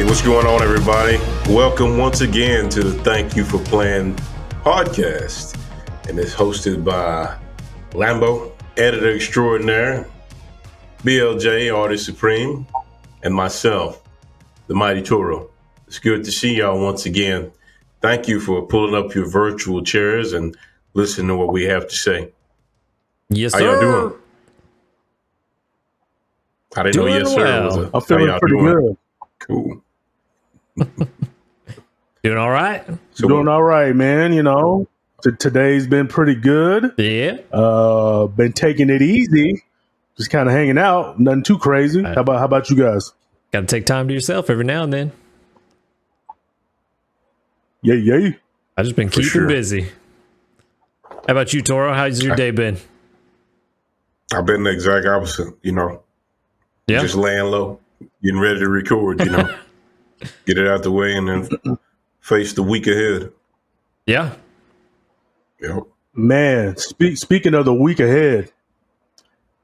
What's going on, everybody? Welcome once again to the Thank You for Playing podcast. And it's hosted by Lambo, editor extraordinaire, BLJ, artist supreme, and myself, the mighty Toro. It's good to see y'all once again. Thank you for pulling up your virtual chairs and listening to what we have to say. Yes, How sir. y'all doing? I didn't know yes, sir. Well. I'm feeling pretty good. Cool. Doing all right? Doing all right, man. You know, today's been pretty good. Yeah. Been taking it easy, just kind of hanging out. Nothing too crazy. How about you guys? Got to take time to yourself every now and then. Yay. I've just been keeping busy. How about you, Toro? How's your day been? I've been the exact opposite, you know. Yeah. Just laying low, getting ready to record, you know. Get it out the way and then face the week ahead. Yeah. Yep. Man, speaking of the week ahead,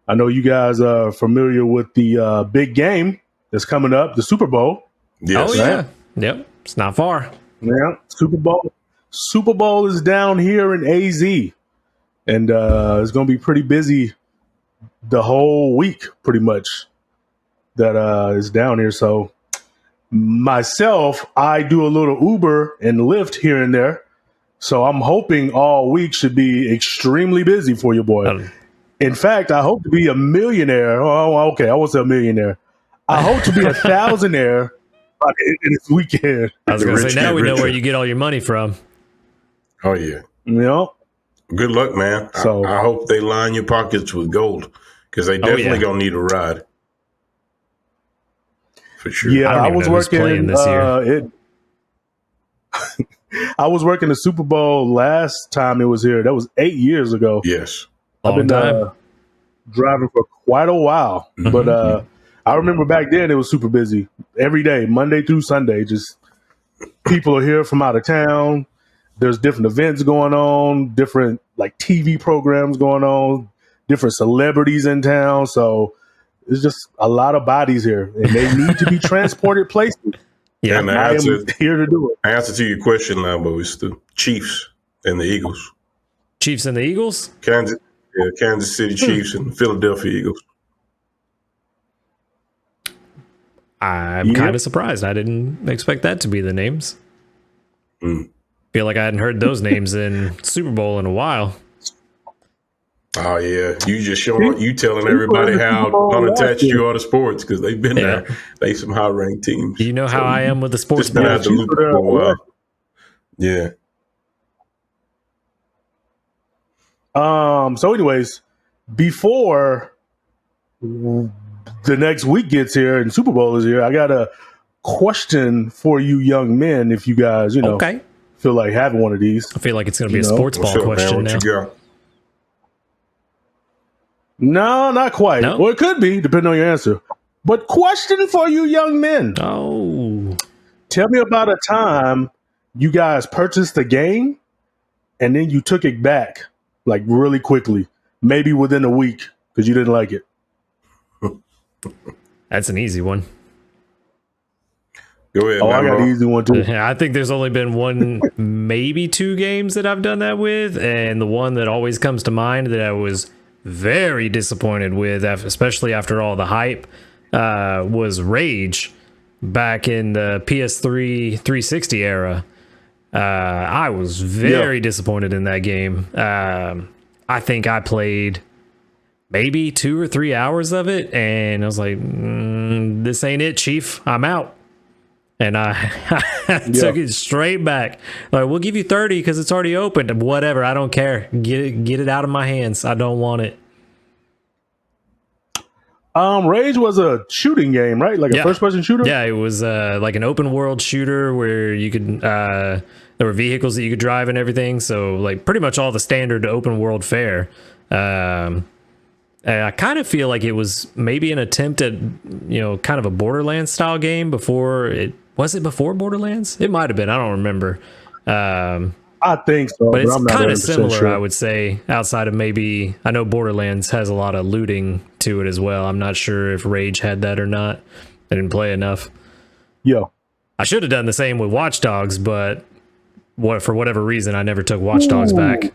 I know you guys are familiar with the big game that's coming up, the Super Bowl. Yes. Oh, yeah. Yep. It's not far. Yeah, Super Bowl is down here in AZ, and it's going to be pretty busy the whole week, pretty much, that is down here. So myself, I do a little Uber and Lyft here and there. So I'm hoping all week should be extremely busy for you, boy. In fact, I hope to be a millionaire. Oh, okay, I won't say a millionaire. I hope to be a thousandaire by the end of this weekend. I was going to say, now we know where you get all your money from. Oh, yeah. You know? Good luck, man. So I hope they line your pockets with gold because they definitely going to need a ride. For sure. Yeah, I was working this year. I was working the Super Bowl last time it was here. That was 8 years ago. Yes. I've been driving for quite a while. Mm-hmm. But I remember back then it was super busy. Every day, Monday through Sunday, just people are here from out of town. There's different events going on, different like TV programs going on, different celebrities in town. So it's just a lot of bodies here, and they need to be transported places. Yeah, and I am here to do it. The answer to your question, Lambo, is the Chiefs and the Eagles. Chiefs and the Eagles? Kansas City Chiefs and Philadelphia Eagles. I'm kind of surprised. I didn't expect that to be the names. Feel like I hadn't heard those names in Super Bowl in a while. Oh, yeah. You just showing, you telling everybody how unattached you are to sports because they've been there. They some high-ranked teams. You know how I am with the sports. Been out the loop for a while. Yeah. So anyways, before the next week gets here and Super Bowl is here, I got a question for you young men if you guys, feel like having one of these. I feel like it's going to be a sports ball question now. You got? No, not quite. No? Well, it could be, depending on your answer. But question for you young men. Oh. Tell me about a time you guys purchased a game and then you took it back, like really quickly, maybe within a week because you didn't like it. That's an easy one. Go ahead. I got an easy one too. I think there's only been one, maybe two games that I've done that with. And the one that always comes to mind that I was very disappointed with, especially after all the hype, was Rage back in the PS3 360 era. I was very disappointed in that game. I think I played maybe 2 or 3 hours of it, and I was like, this ain't it, Chief. I'm out. And I took it straight back. Like, we'll give you 30 because it's already opened. Whatever, I don't care. Get it out of my hands. I don't want it. Rage was a shooting game, right? Like a first-person shooter? Yeah, it was like an open-world shooter where you could... there were vehicles that you could drive and everything. So, like, pretty much all the standard open-world fare. I kind of feel like it was maybe an attempt at, kind of a Borderlands style game before it. Was it before Borderlands? It might have been. I don't remember. I think so, but it's I'm not kind of similar, sure. I would say, outside of maybe, I know Borderlands has a lot of looting to it as well. I'm not sure if Rage had that or not. I didn't play enough. Yeah. I should have done the same with Watch Dogs, but for whatever reason, I never took Watch Dogs back.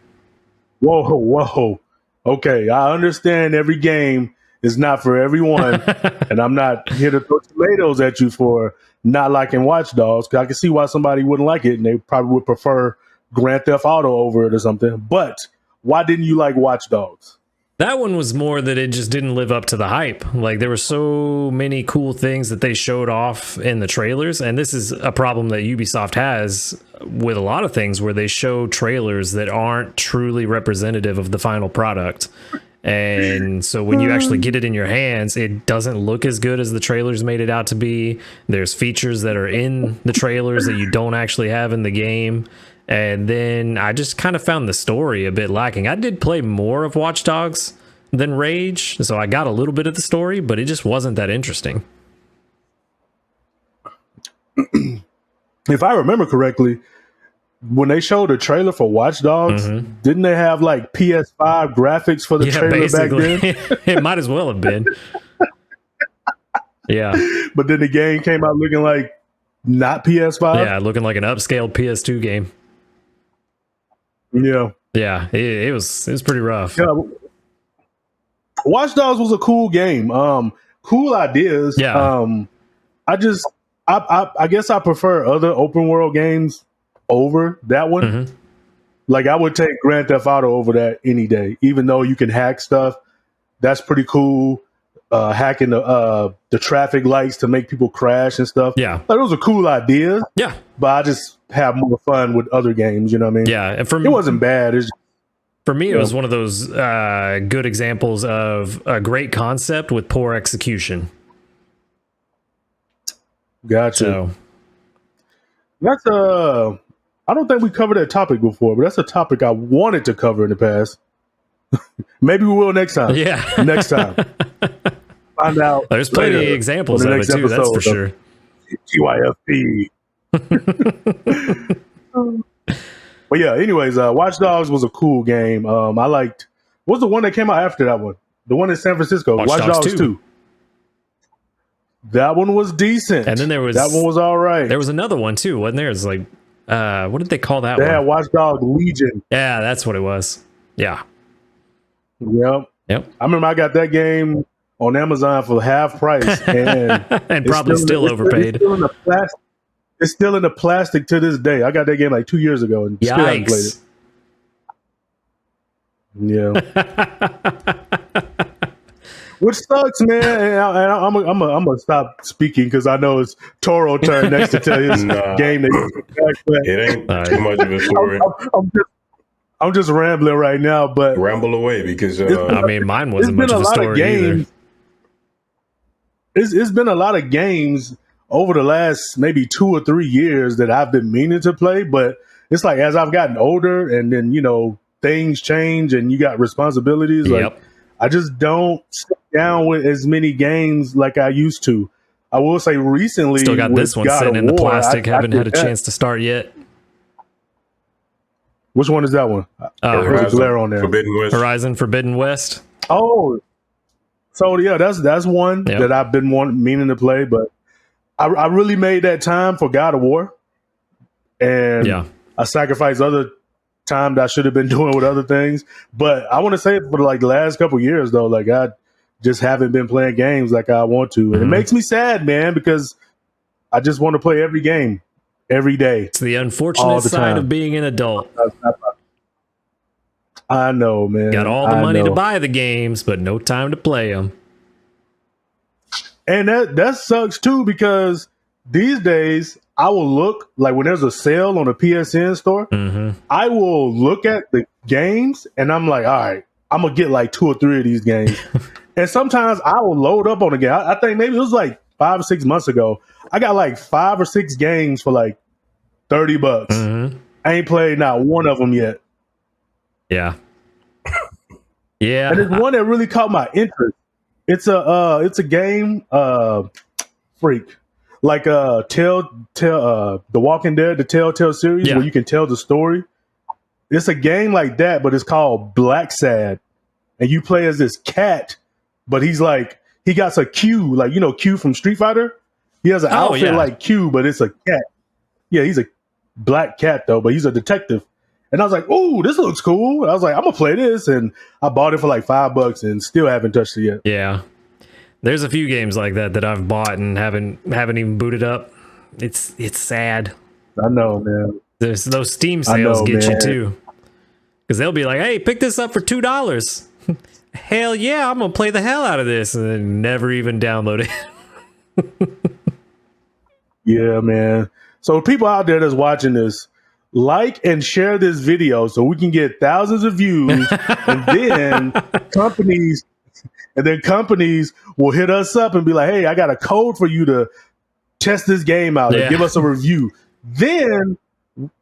Whoa. Okay, I understand every game is not for everyone, and I'm not here to throw tomatoes at you for not liking Watch Dogs, because I can see why somebody wouldn't like it, and they probably would prefer Grand Theft Auto over it or something. But why didn't you like Watch Dogs? That one was more that it just didn't live up to the hype. Like, there were so many cool things that they showed off in the trailers, and this is a problem that Ubisoft has with a lot of things, where they show trailers that aren't truly representative of the final product. And so when you actually get it in your hands, it doesn't look as good as the trailers made it out to be. There's features that are in the trailers that you don't actually have in the game. And then I just kind of found the story a bit lacking. I did play more of Watch Dogs than Rage, so I got a little bit of the story, but it just wasn't that interesting. If I remember correctly, when they showed a trailer for Watch Dogs, didn't they have like PS5 graphics for the trailer basically. back then? It might as well have been. Yeah. But then the game came out looking like not PS5. Yeah, looking like an upscaled PS2 game. Yeah. Yeah, it was pretty rough. Yeah. Watch Dogs was a cool game. Cool ideas. Yeah. I guess I prefer other open world games over that one. Like, I would take Grand Theft Auto over that any day, even though you can hack stuff. That's pretty cool. Hacking the traffic lights to make people crash and stuff. Yeah. Like, those are cool ideas. Yeah. But I just have more fun with other games, you know what I mean? Yeah. And it wasn't bad. It's just, for me, it was one of those good examples of a great concept with poor execution. Gotcha. So that's I don't think we covered that topic before, but that's a topic I wanted to cover in the past. Maybe we will next time. Yeah. Next time. Find out. There's plenty of examples of it too, that's for sure. GYFP. But yeah, anyways, Watch Dogs was a cool game. I liked, what's the one that came out after that one? The one in San Francisco, Watch Dogs 2. That one was decent. And then that one was all right. There was another one too, wasn't there? It's like, what did they call that one? Yeah, Watch Dogs Legion. Yeah, that's what it was. Yeah. Yep. I remember I got that game on Amazon for half price, and and probably still overpaid. It's still in the plastic to this day. I got that game like 2 years ago and still haven't played it. Yeah. Which sucks, man. And I'm gonna stop speaking because I know it's Toro turn next to tell his game. It ain't too much of a story. I'm just rambling right now, but ramble away because I mean, mine wasn't much of a story either. It's been a lot of games over the last maybe 2 or 3 years that I've been meaning to play, but it's like as I've gotten older and then, you know, things change and you got responsibilities. Like, I just don't sit down with as many games like I used to. I will say recently, still got this one sitting in the plastic. Haven't had a chance to start yet. Which one is that one? There's a glare on there. Horizon Forbidden West. Oh, so yeah, that's one that I've been meaning to play, but I really made that time for God of War, and I sacrificed other time that I should have been doing with other things. But I want to say for like the last couple of years though, like I just haven't been playing games like I want to, and it makes me sad, man, because I just want to play every game every day. It's the unfortunate side of being an adult. I know, man. Got all the money to buy the games, but no time to play them. And that sucks too, because these days I will look, like when there's a sale on a PSN store, I will look at the games and I'm like, all right, I'm going to get like 2 or 3 of these games. And sometimes I will load up on a game. I think maybe it was like 5 or 6 months ago. I got like 5 or 6 games for like $30. I ain't played not one of them yet. Yeah. Yeah. And there's one that really caught my interest. It's a game, freak. Like The Walking Dead, the Telltale series, where you can tell the story. It's a game like that, but it's called Black Sad. And you play as this cat, but he's like, he got a Q, like, you know, Q from Street Fighter. He has an Oh, outfit yeah. like Q, but it's a cat. Yeah, he's a black cat though, but he's a detective. And I was like, "Ooh, this looks cool." I was like, "I'm gonna play this," and I bought it for like $5 and still haven't touched it yet. Yeah. There's a few games like that I've bought and haven't even booted up. It's sad. I know, man. There's those Steam I sales know, get you man. too. Because they'll be like, hey, pick this up for $2. Hell yeah, I'm gonna play the hell out of this, and then never even download it. Yeah, man. So people out there that's watching this, like and share this video so we can get thousands of views, and then companies will hit us up and be like, "Hey, I got a code for you to test this game out and give us a review." Then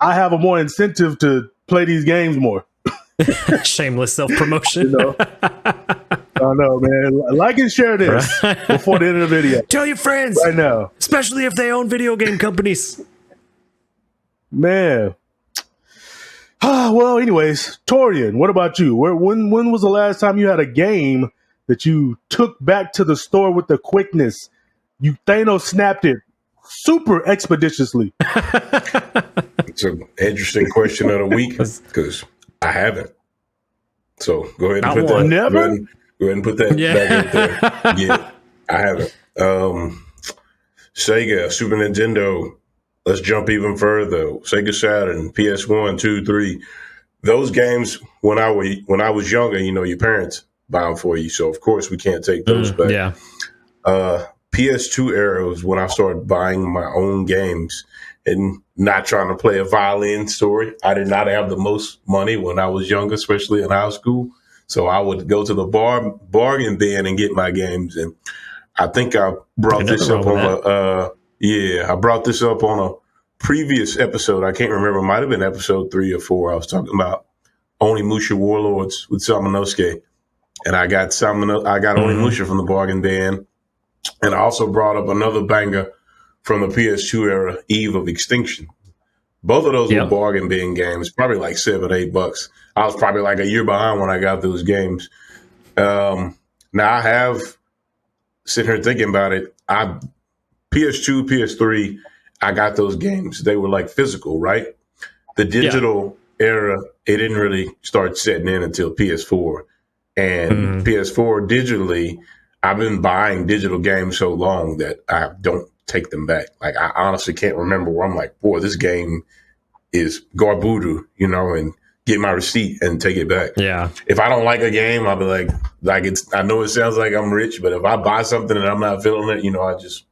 I have a more incentive to play these games more. Shameless self-promotion. You know? I know, man. Like and share this before the end of the video. Tell your friends Right now. especially if they own video game companies. Man. Well, anyways, Torian, what about you? When was the last time you had a game that you took back to the store with the quickness? You Thanos snapped it super expeditiously. It's an interesting question of the week because I haven't. So go ahead and Not put one. that. Never? Go ahead and put that back in there. Yeah, I haven't. Sega, Super Nintendo. Let's jump even further. Sega Saturn, PS1, 2, 3. Those games when I was younger, you know, your parents buy them for you, so of course we can't take those back. Yeah. PS2 era was when I started buying my own games and not trying to play a violin story. I did not have the most money when I was younger, especially in high school. So I would go to the bargain bin and get my games. And I think I brought this up on I brought this up on a previous episode. I can't remember. It might have been episode 3 or 4. I was talking about Onimusha Warlords with Samanosuke. And I got Onimusha from the bargain bin. And I also brought up another banger from the PS2 era, Eve of Extinction. Both of those were bargain bin games, probably like $7-8. I was probably like a year behind when I got those games. Now I have sitting here thinking about it. PS2, PS3, I got those games. They were like physical, right? The digital era, it didn't really start setting in until PS4. And PS4 digitally, I've been buying digital games so long that I don't take them back. Like, I honestly can't remember where I'm like, boy, this game is garbudu, you know, and get my receipt and take it back. Yeah. If I don't like a game, I'll be like I know it sounds like I'm rich, but if I buy something and I'm not feeling it, you know, I just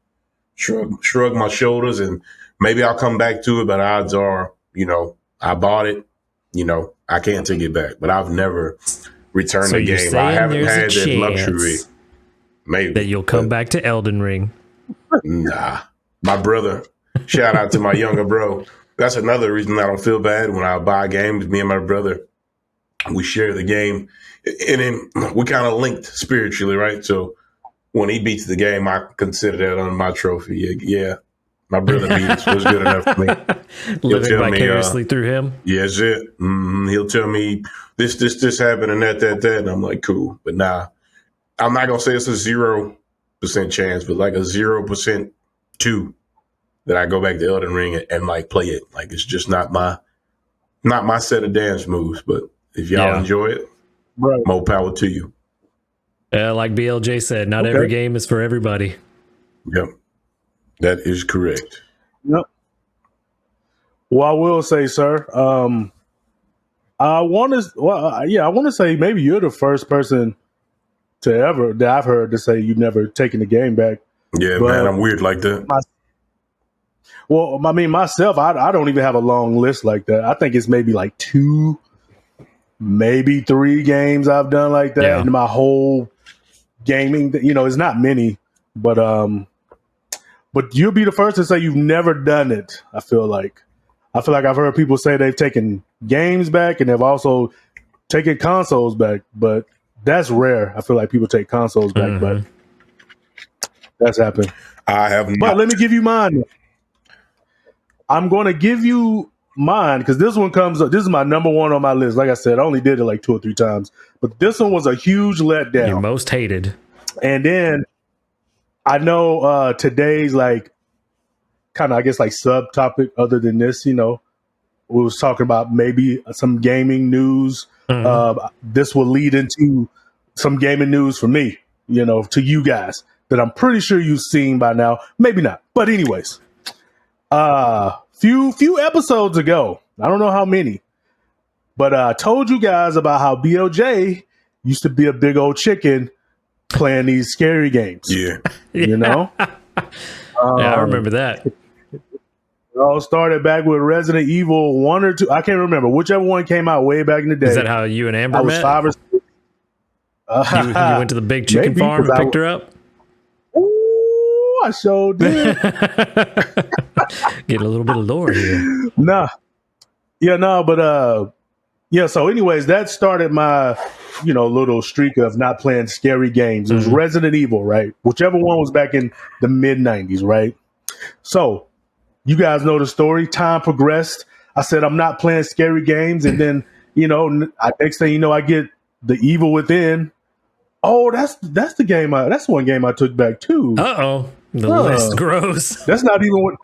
shrug my shoulders and maybe I'll come back to it. But odds are, you know, I bought it, you know, I can't take it back. But I've never returned the game. I haven't had that luxury. Maybe that you'll come back to Elden Ring. Nah, my brother. Shout out to my younger bro. That's another reason I don't feel bad when I buy games. Me and my brother, we share the game, and then we kind of linked spiritually, right? So when he beats the game, I consider that on my trophy. Yeah, my brother beat us. It was good enough for me. Living vicariously through him. Yeah, that's it. He'll tell me this happened and that, and I'm like, cool. But nah, I'm not gonna say it's a 0% chance, but like a 0% 2 that I go back to Elden Ring and like play it. Like it's just not my set of dance moves. But if y'all enjoy it, more power to you. Like BLJ said, not every game is for everybody. Yep, that is correct. Yep. Well, I will say, sir, I want to say maybe you're the first person that I've heard to say you've never taken the game back. Yeah, but, man, I'm weird like that. Well, I mean, myself, I don't even have a long list like that. I think it's maybe like 2, maybe 3 games I've done like that in my whole gaming. You know, it's not many, but you'll be the first to say you've never done it. I feel like I've heard people say they've taken games back and they've also taken consoles back, but that's rare. I feel like people take consoles back, but that's happened. I have not. But let me give you mine. I'm going to give you mine because this one comes up. This is my number 1 on my list. Like I said, I only did it like 2 or 3 times, but this one was a huge letdown. Your most hated. And then I know today's like kind of, I guess, like subtopic other than this. We was talking about maybe some gaming news. This will lead into some gaming news for me, to you guys that I'm pretty sure you've seen by now. Maybe not, but anyways, few episodes ago, I don't know how many, but I told you guys about how BLJ used to be a big old chicken playing these scary games. Yeah. Yeah, I remember that. It all started back with Resident Evil 1 or 2. I can't remember. Whichever one came out way back in the day. Is that how you and Amber I was met? 5 or 6. You went to the big chicken Maybe, farm and picked her up? Ooh, I sure did. Get a little bit of lore here. Nah. Yeah, no, but so anyways, that started my, little streak of not playing scary games. It was Resident Evil, right? Whichever one was back in the mid 90s, right? So you guys know the story. Time progressed. I said, I'm not playing scary games. And then, next thing you know, I get the Evil Within. Oh, that's the game. That's one game I took back too. Uh-oh. The list grows. That's not even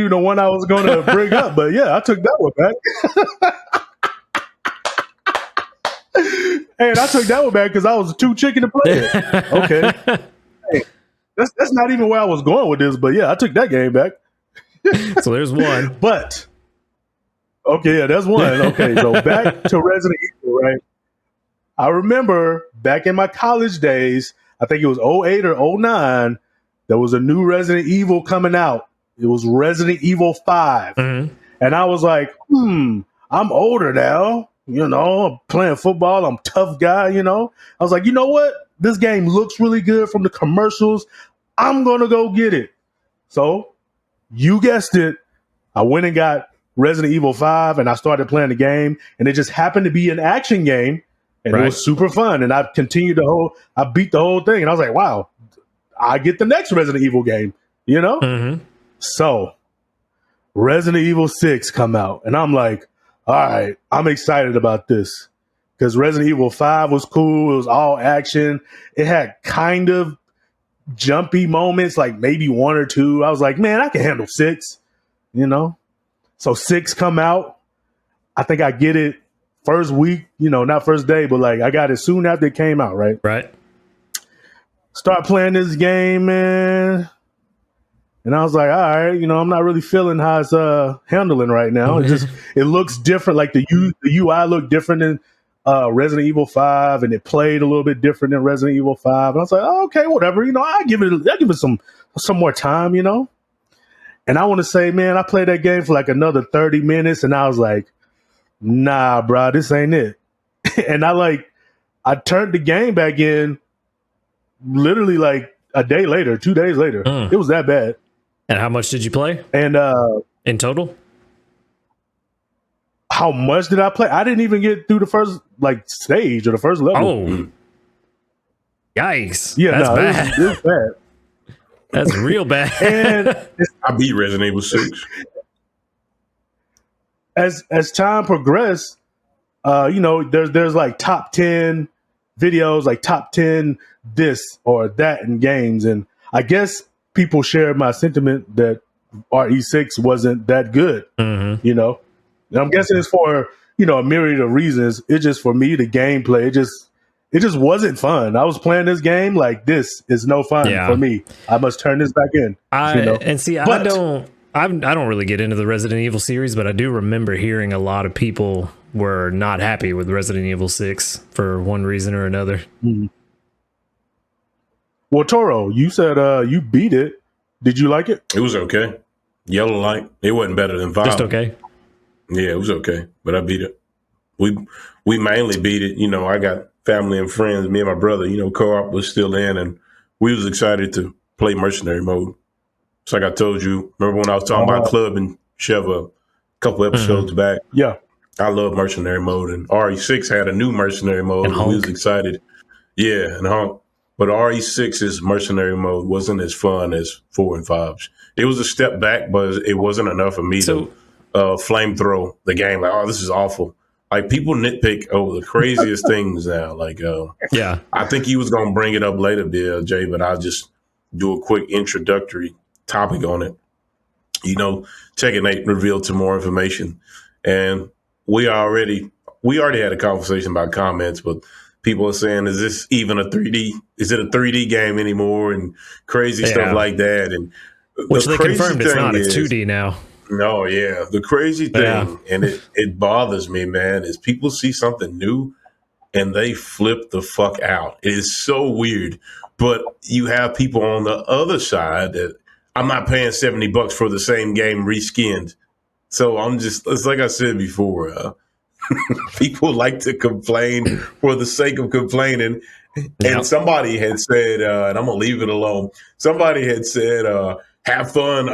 the one I was going to bring up. But yeah, I took that one back. And I took that one back because I was too chicken to play it. Okay. Hey, that's not even where I was going with this. But yeah, I took that game back. So there's one. But okay, yeah, that's one. Okay, so back to Resident Evil, right? I remember back in my college days, I think it was 08 or 09, there was a new Resident Evil coming out. It was Resident Evil 5. Mm-hmm. And I was like, I'm older now. I'm playing football. I'm a tough guy, I was like, you know what? This game looks really good from the commercials. I'm going to go get it. So you guessed it. I went and got Resident Evil 5 and I started playing the game, and it just happened to be an action game, and It was super fun. And I I beat the whole thing, and I was like, wow, I get the next Resident Evil game, Mm-hmm. So Resident Evil 6 come out, and I'm like, all right, I'm excited about this because Resident Evil 5 was cool. It was all action. It had kind of jumpy moments, like maybe 1 or 2. I was like, man, I can handle 6, So 6 come out. I think I get it first week, not first day, but like I got it soon after it came out, right? Right. Start playing this game, man. And I was like, all right, I'm not really feeling how it's handling right now. It looks different. Like the UI looked different than Resident Evil 5, and it played a little bit different than Resident Evil 5. And I was like, oh, okay, whatever. I give it some more time, And I want to say, man, I played that game for like another 30 minutes, and I was like, nah, bro, this ain't it. And I turned the game back in literally like a day later, 2 days later. It was that bad. And how much did you play? And in total? How much did I play? I didn't even get through the first stage or the first level. Oh, yikes! Yeah, that's bad. It was bad. That's real bad. And I beat Resident Evil 6. As time progressed, there's like top 10 videos, like top 10 this or that in games, and I guess people share my sentiment that RE6 wasn't that good. Mm-hmm. And I'm guessing it's for a myriad of reasons. It's just for me, the gameplay, it just wasn't fun. I was playing this game like this is no fun for me. I must turn this back in. I don't really get into the Resident Evil series, but I do remember hearing a lot of people were not happy with Resident Evil 6 for one reason or another. Mm-hmm. Well, Toro, you said you beat it. Did you like it? It was okay. Yellow Light. It wasn't better than 5. Just okay. Yeah, it was okay, but I beat it. We mainly beat it. I got family and friends. Me and my brother. Co-op was still in, and we was excited to play mercenary mode. It's like I told you. Remember when I was talking about Club and Chev a couple episodes back? Yeah, I love mercenary mode, and RE6 had a new mercenary mode, and we was excited. Yeah, and Honk. But RE6's mercenary mode wasn't as fun as 4 and 5's. It was a step back, but it wasn't enough for me to flamethrow the game. Like, oh, this is awful. Like, people nitpick over the craziest things now. Like, yeah, I think he was going to bring it up later, BLJ, but I'll just do a quick introductory topic on it. you know, Tekken 8 revealed some more information, and we already had a conversation about comments, but people are saying, is this even a 3D? Is it a 3D game anymore? And crazy stuff like that. And which the they crazy confirmed it's thing not. It's is, 2D now. no, yeah, the crazy Yeah. thing, and it bothers me, man, is people see something new and they flip the fuck out. It is so weird. But you have people on the other side that I'm not paying $70 for the same game reskinned. So I'm just, it's like I said before, people like to complain for the sake of complaining. And somebody had said, and I'm going to leave it alone. Somebody had said, have fun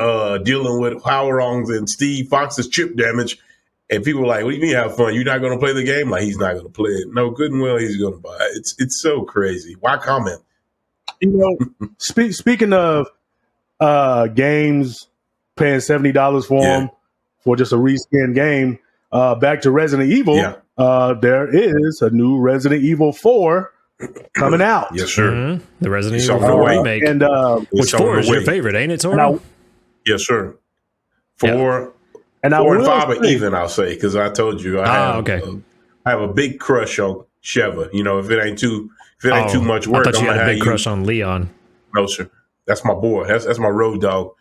dealing with Howrongs and Steve Fox's chip damage. And people were like, what do you mean have fun? You're not going to play the game? Like, he's not going to play it. No, good and well, he's going to buy it. It's so crazy. Why comment? You know, speaking of games paying $70 for them for just a reskin game, back to Resident Evil, there is a new Resident Evil 4 coming out. Yes, sir. Mm-hmm. The Resident Evil 4 remake. And which 4 is your favorite, ain't it, Toro? Yes, sir. 4 and 4 and 5 are even, I'll say, because I told you I have a big crush on Sheva. You know, if it ain't too much work, I thought you had a big crush on Leon. No, sir. That's my boy. That's my road dog.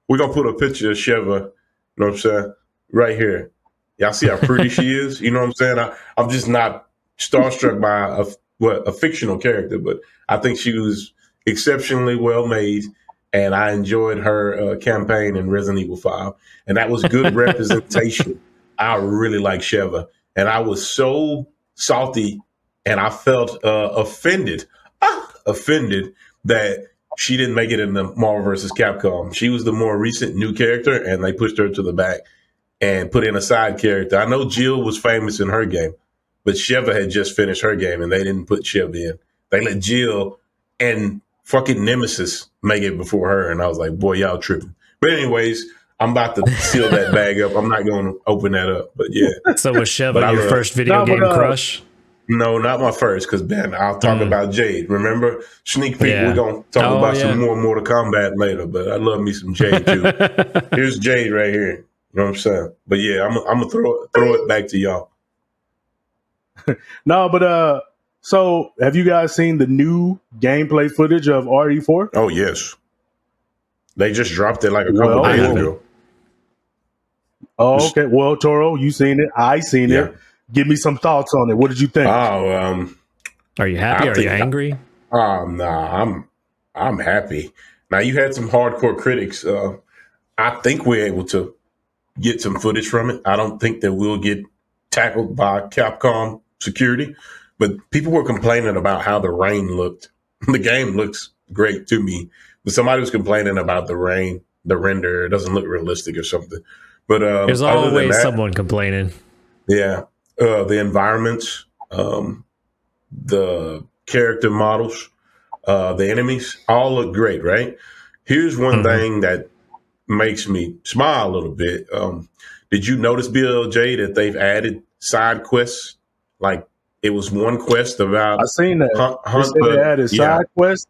We're gonna put a picture of Sheva, you know what I'm saying, right here. Y'all see how pretty she is? You know what I'm saying? I'm just not starstruck by a fictional character, but I think she was exceptionally well made, and I enjoyed her campaign in Resident Evil 5, and that was good representation. I really like Sheva, and I was so salty, and I felt offended that she didn't make it in the Marvel vs. Capcom. She was the more recent new character, and they pushed her to the back and put in a side character. I know Jill was famous in her game, but Sheva had just finished her game, and they didn't put Sheva in. They let Jill and fucking Nemesis make it before her, and I was like, boy, y'all tripping. But anyways, I'm about to seal that bag up. I'm not going to open that up, but yeah. So was Sheva your first video game crush? No, not my first, because Ben, I'll talk about Jade. Remember, sneak peek, we're going to talk about some more Mortal Kombat later, but I love me some Jade too. Here's Jade right here. You know what I'm saying? But yeah, I'm going to throw it back to y'all. No, but so have you guys seen the new gameplay footage of RE4? Oh, yes. They just dropped it like a couple days ago. Oh, okay. Well, Toro, you seen it. I seen it. Give me some thoughts on it. What did you think? Oh, are you happy? Are you angry? Nah, I'm happy. Now, you had some hardcore critics. I think we're able to get some footage from it. I don't think that we'll get tackled by Capcom security, but people were complaining about how the rain looked. The game looks great to me, but somebody was complaining about the rain, the render. It doesn't look realistic or something. But there's always someone complaining. Yeah. The environments, the character models, the enemies all look great, right? Here's one thing that makes me smile a little bit. Did you notice, BLJ, that they've added side quests? Like, it was one quest about... I seen that. They added side quests.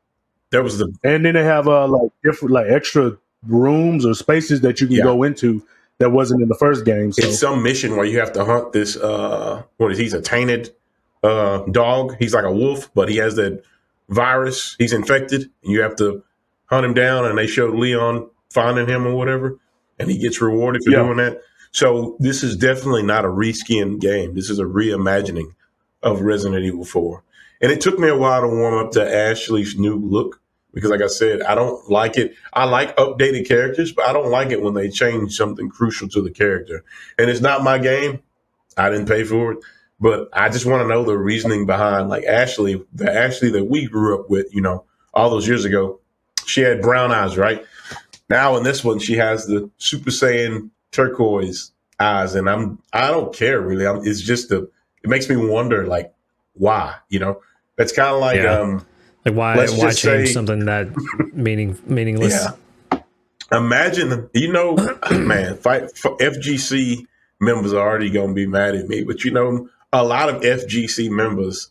There was and then they have like different, like extra rooms or spaces that you can go into that wasn't in the first game. So. It's some mission where you have to hunt this, he's a tainted dog. He's like a wolf, but he has that virus. He's infected. And you have to hunt him down, and they showed Leon finding him or whatever, and he gets rewarded for doing that. So this is definitely not a reskin game. This is a reimagining of Resident Evil 4. And it took me a while to warm up to Ashley's new look. Because like I said, I don't like it. I like updated characters, but I don't like it when they change something crucial to the character. And it's not my game. I didn't pay for it. But I just want to know the reasoning behind, like Ashley, the Ashley that we grew up with, you know, all those years ago. She had brown eyes, right? Now in this one, she has the Super Saiyan turquoise eyes. And I don't care really. It's just it makes me wonder, like, why, you know? That's kind of like... Like why change something that meaningless? Yeah. Imagine, you know, man, FGC members are already going to be mad at me, but you know, a lot of FGC members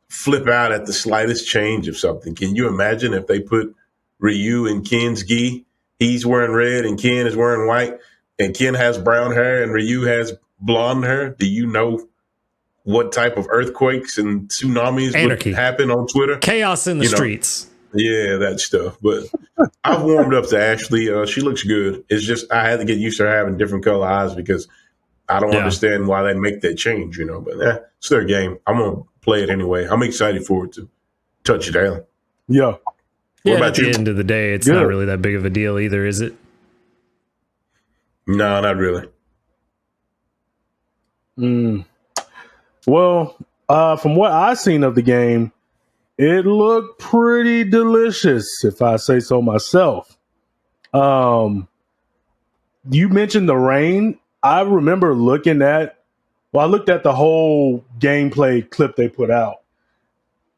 flip out at the slightest change of something. Can you imagine if they put Ryu in Ken's gi? he's wearing red and Ken is wearing white, and Ken has brown hair and Ryu has blonde hair, do you know what type of earthquakes and tsunamis Anarchy. would happen on Twitter? Chaos in the streets. Yeah, that stuff. But I've warmed up to Ashley. She looks good. It's just I had to get used to her having different color eyes because I don't understand why they make that change, But it's their game. I'm going to play it anyway. I'm excited for it to touch it down. Yeah. Yeah, at the end of the day, it's not really that big of a deal either, is it? No, not really. Well, from what I've seen of the game, it looked pretty delicious, if I say so myself. You mentioned the rain. I remember I looked at the whole gameplay clip they put out.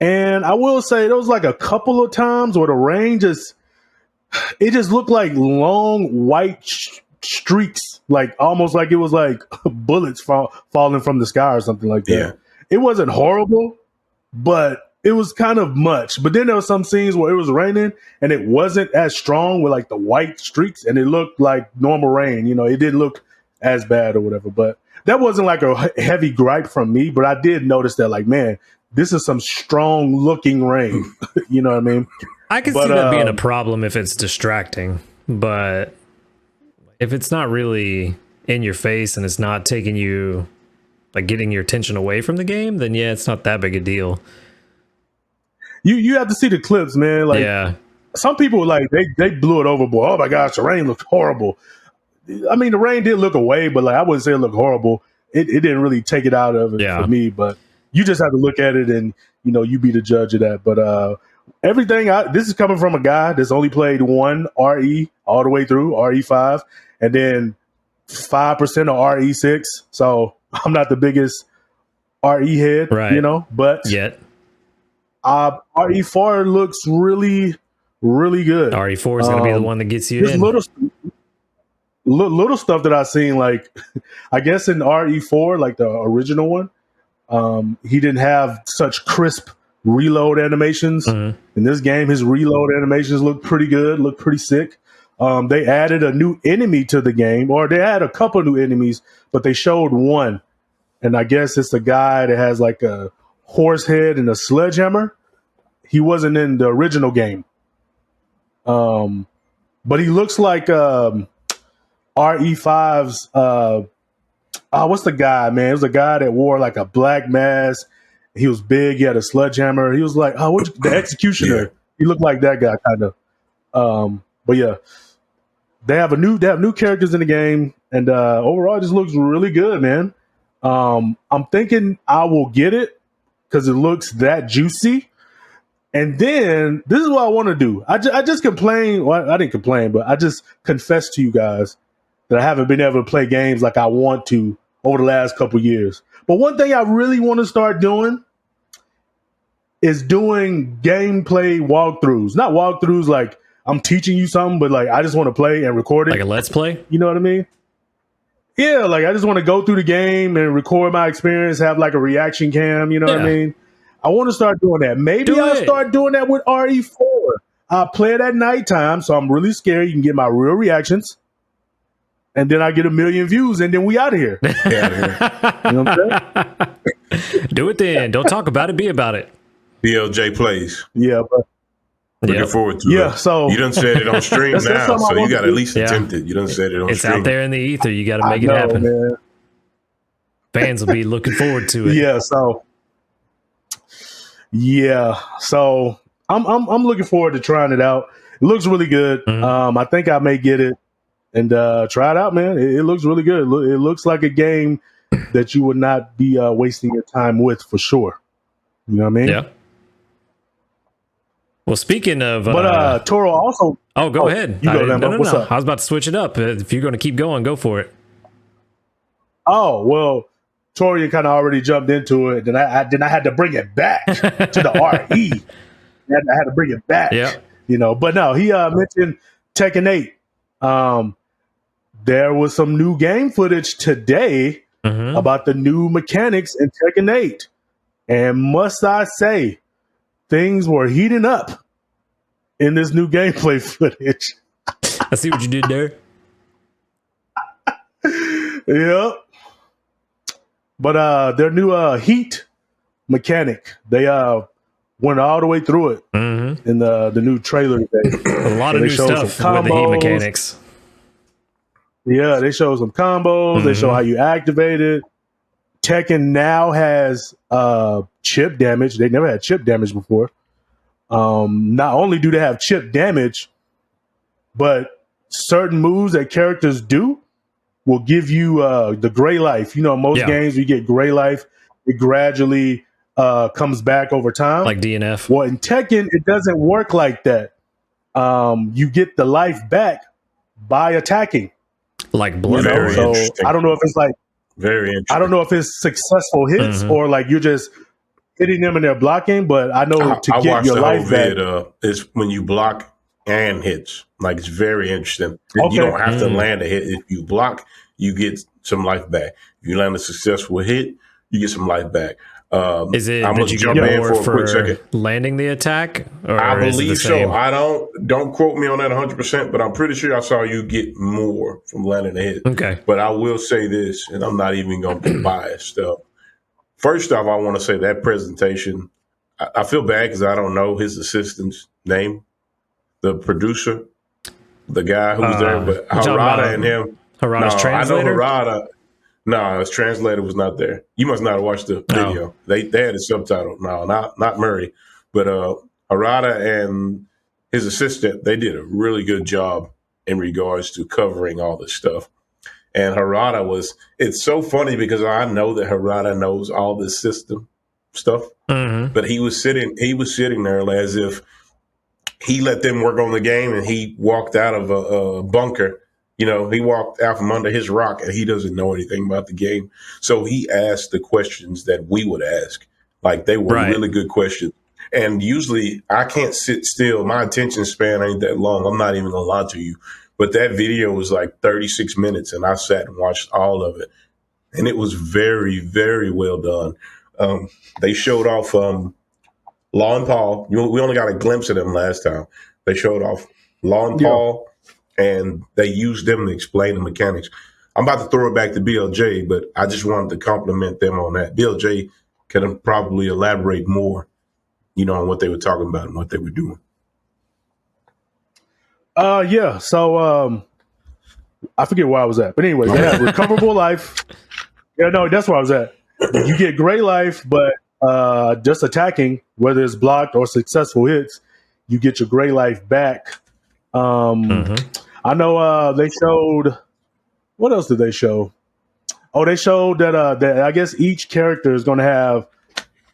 And I will say there was like a couple of times where the rain just looked like long white streaks, like almost like it was like bullets falling from the sky or something like that. Yeah. It wasn't horrible, but it was kind of much. But then there were some scenes where it was raining and it wasn't as strong with like the white streaks, and it looked like normal rain. It didn't look as bad or whatever. But that wasn't like a heavy gripe from me. But I did notice that, like, man, this is some strong looking rain. You know what I mean? I can see that being a problem if it's distracting, but if it's not really in your face and it's not taking you, like, getting your attention away from the game, then yeah, it's not that big a deal. You have to see the clips, man. Like, some people, like, they blew it overboard. Oh my gosh, the rain looked horrible. I mean, the rain did look away, but like I wouldn't say it looked horrible. It didn't really take it out of it for me. But you just have to look at it and you be the judge of that. But this is coming from a guy that's only played one RE all the way through, RE5, and then 5% of RE6. So I'm not the biggest RE head, but yet RE4 looks really, really good. RE4 is going to be the one that gets you in. Little stuff that I've seen, like I guess in RE4, like the original one, he didn't have such crisp reload animations. In this game, his reload animations look pretty good, look pretty sick. They added a new enemy to the game, or they had a couple new enemies, but they showed one. And I guess it's a guy that has like a horse head and a sledgehammer. He wasn't in the original game. But he looks like RE5's what's the guy, man? It was a guy that wore like a black mask. He was big, he had a sledgehammer. He was like, the executioner. Yeah. He looked like that guy kind of. But yeah. They have new characters in the game, and overall it just looks really good, man. I'm thinking I will get it because it looks that juicy. And then this is what I want to do. I just complain. Well, I didn't complain, but I just confessed to you guys that I haven't been able to play games like I want to over the last couple years. But one thing I really want to start doing is doing gameplay walkthroughs. Not walkthroughs like I'm teaching you something, but like I just want to play and record it. Like a let's play? You know what I mean? Yeah, like I just want to go through the game and record my experience, have like a reaction cam, you know what I mean? I want to start doing that. Maybe I'll start doing that with RE4. I'll play it at nighttime, so I'm really scared. You can get my real reactions. And then I get 1 million views, and then we out of here. You know what I'm saying? Do it then. Don't talk about it. Be about it. BLJ plays. Yeah, but looking forward to it. Yeah, so you done said it on stream now, so you got to at least attempt it. You done said it on it's stream. It's out there in the ether. You got to make it happen. Man. Fans will be looking forward to it. So I'm looking forward to trying it out. It looks really good. I think I may get it and try it out, man. It looks really good. It looks like a game that you would not be wasting your time with for sure. You know what I mean? Yeah. Well, speaking of, but Toro also. Oh, go ahead. You go, no. What's up? I was about to switch it up. If you're going to keep going, go for it. Oh well, Torian kind of already jumped into it. Then I had to bring it back to the RE. I had to bring it back. Yeah. But no, he mentioned Tekken 8. There was some new game footage today about the new mechanics in Tekken 8. And must I say, things were heating up in this new gameplay footage. I see what you did there. Yep. But their new heat mechanic, they went all the way through it in the new trailer today. A lot of new stuff with the heat mechanics. Yeah, they show some combos. They show how you activate it. Tekken now has chip damage. They never had chip damage before. Not only do they have chip damage, but certain moves that characters do will give you the gray life. You know, most games you get gray life. It gradually comes back over time. Like DNF. Well, in Tekken, it doesn't work like that. You get the life back by attacking. Like blood. So I don't know if it's like very interesting. I don't know if it's successful hits or like you're just hitting them and they're blocking, but I know to get your life back. It's when you block and hits. Like, it's very interesting. You don't have to land a hit. If you block, you get some life back. If you land a successful hit, you get some life back. Is it I'm that you jump get in more for a quick second. Landing the attack? Or I is it the believe same? so. I don't quote me on that 100%, but I'm pretty sure I saw you get more from landing a hit. Okay. But I will say this, and I'm not even going to be biased. First off, I want to say that presentation, I feel bad because I don't know his assistant's name, the producer, the guy who was there, but Harada and him. Harada's translator? I know Harada. No, his translator was not there. You must not have watched the video. They had a subtitle. No, not Murray. But Harada and his assistant, they did a really good job in regards to covering all this stuff. And Harada it's so funny because I know that Harada knows all this system stuff. But he was sitting there as if he let them work on the game and he walked out of a bunker. You know, he walked out from under his rock and he doesn't know anything about the game. So he asked the questions that we would ask. Like, they were really good questions. And usually I can't sit still. My attention span ain't that long. I'm not even going to lie to you. But that video was like 36 minutes and I sat and watched all of it. And it was very, very well done. They showed off Law and Paul. We only got a glimpse of them last time. They showed off Law and Paul. And they used them to explain the mechanics. I'm about to throw it back to BLJ, but I just wanted to compliment them on that. BLJ can probably elaborate more, on what they were talking about and what they were doing. Yeah. So I forget where I was at, but anyway, they have recoverable life. Yeah, no, that's where I was at. You get gray life, but just attacking, whether it's blocked or successful hits, you get your gray life back. I know they showed. What else did they show? Oh, they showed that I guess each character is going to have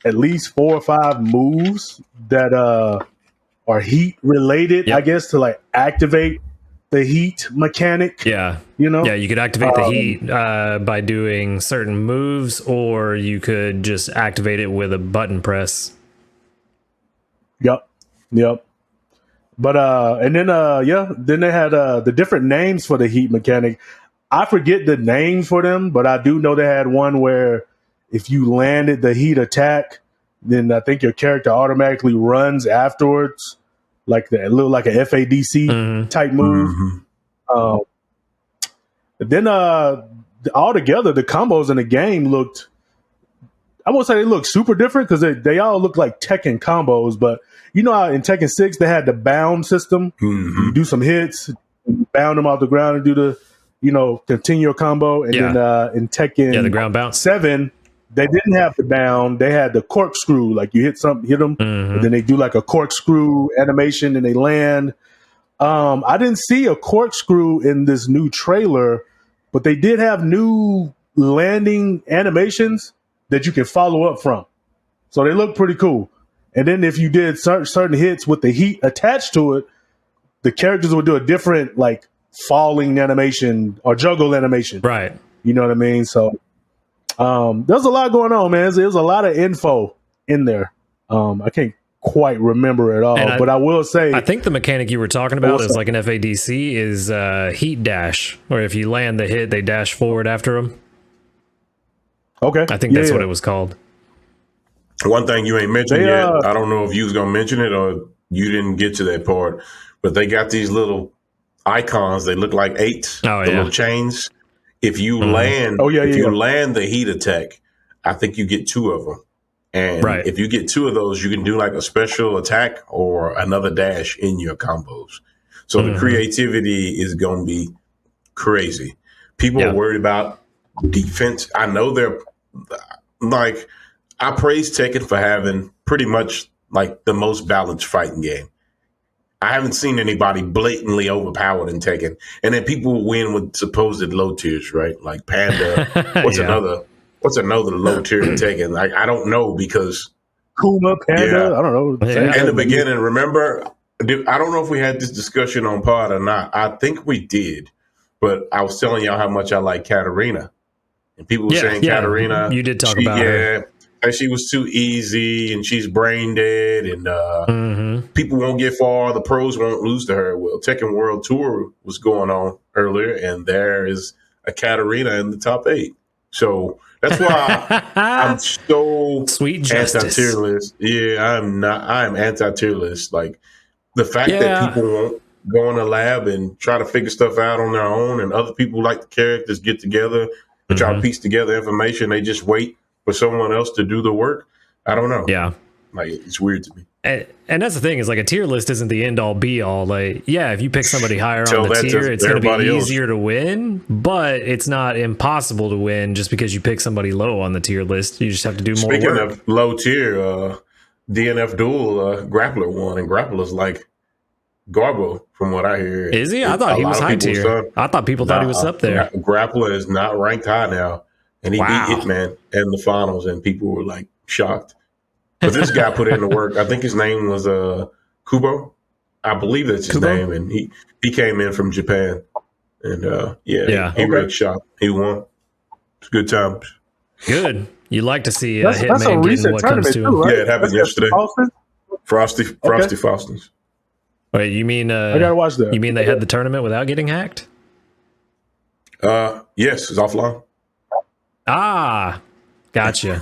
at least 4 or 5 moves that are heat related. I guess to like activate the heat mechanic. Yeah, yeah, you could activate the heat by doing certain moves, or you could just activate it with a button press. Yep. But and then then they had the different names for the heat mechanic. I forget the names for them, but I do know they had one where if you landed the heat attack, then I think your character automatically runs afterwards, like a little like a FADC type move. Then altogether the combos in the game looked, I won't say they look super different because they all look like Tekken combos, but you know how in Tekken 6 they had the bound system? You do some hits, you bound them off the ground and do the, continue your combo. And then in Tekken the ground bounce 7, they didn't have the bound. They had the corkscrew. Like you hit them, and then they do like a corkscrew animation and they land. I didn't see a corkscrew in this new trailer, but they did have new landing animations that you can follow up from. So they look pretty cool. And then if you did certain hits with the heat attached to it, the characters would do a different like falling animation or juggle animation. Right. You know what I mean? So there's a lot going on, man. There's a lot of info in there. I can't quite remember it all, but I will say, I think the mechanic you were talking about is like an FADC is heat dash, where if you land the hit, they dash forward after them. Okay. I think that's what it was called. One thing you ain't mentioned yet, I don't know if you was going to mention it or you didn't get to that part, but they got these little icons. They look like eights. Oh, the yeah. little chains. If you land, land the heat attack, I think you get 2 of them. And Right. if you get 2 of those, you can do like a special attack or another dash in your combos. So the creativity is going to be crazy. People are worried about defense. I know they're like, I praise Tekken for having pretty much like the most balanced fighting game. I haven't seen anybody blatantly overpowered in Tekken. And then people win with supposed low tiers, right? Like Panda. What's another low tier in Tekken? Like, I don't know because Kuma, Panda, I don't know. Yeah. in the beginning, remember, I don't know if we had this discussion on pod or not. I think we did, but I was telling y'all how much I like Katarina. And people were saying Katarina. You did talk about her. And she was too easy and she's brain dead and people won't get far. The pros won't lose to her. Well, Tekken World Tour was going on earlier and there is a Katarina in the top 8. So that's why I'm so sweet justice. anti-tier list. Yeah, I'm anti-tier list. Like the fact that people won't go in a lab and try to figure stuff out on their own and other people like the characters get together and try to piece together information. They just wait for someone else to do the work. I don't know. Yeah. Like, it's weird to me. And that's the thing is like a tier list isn't the end all be all. Like, yeah, if you pick somebody higher on the tier, it's going to be easier to win, but it's not impossible to win just because you pick somebody low on the tier list. You just have to do more work. Speaking of low tier, DNF Duel Grappler won, and Grappler's like Garbo, from what I hear. Is he? I thought he was high tier. I thought people thought he was up there. Grappler is not ranked high now, and he beat Hitman in the finals, and people were like shocked. But this guy put in the work. I think his name was Kubo. I believe that's his name, and he came in from Japan, and he really shot. He won. It's good times. Good. You like to see a Hitman getting what comes to him. Right? Yeah, it happened yesterday. Frosty Faustins. Wait, you mean I gotta watch that. You mean they had the tournament without getting hacked? Yes, it's offline. Ah, gotcha.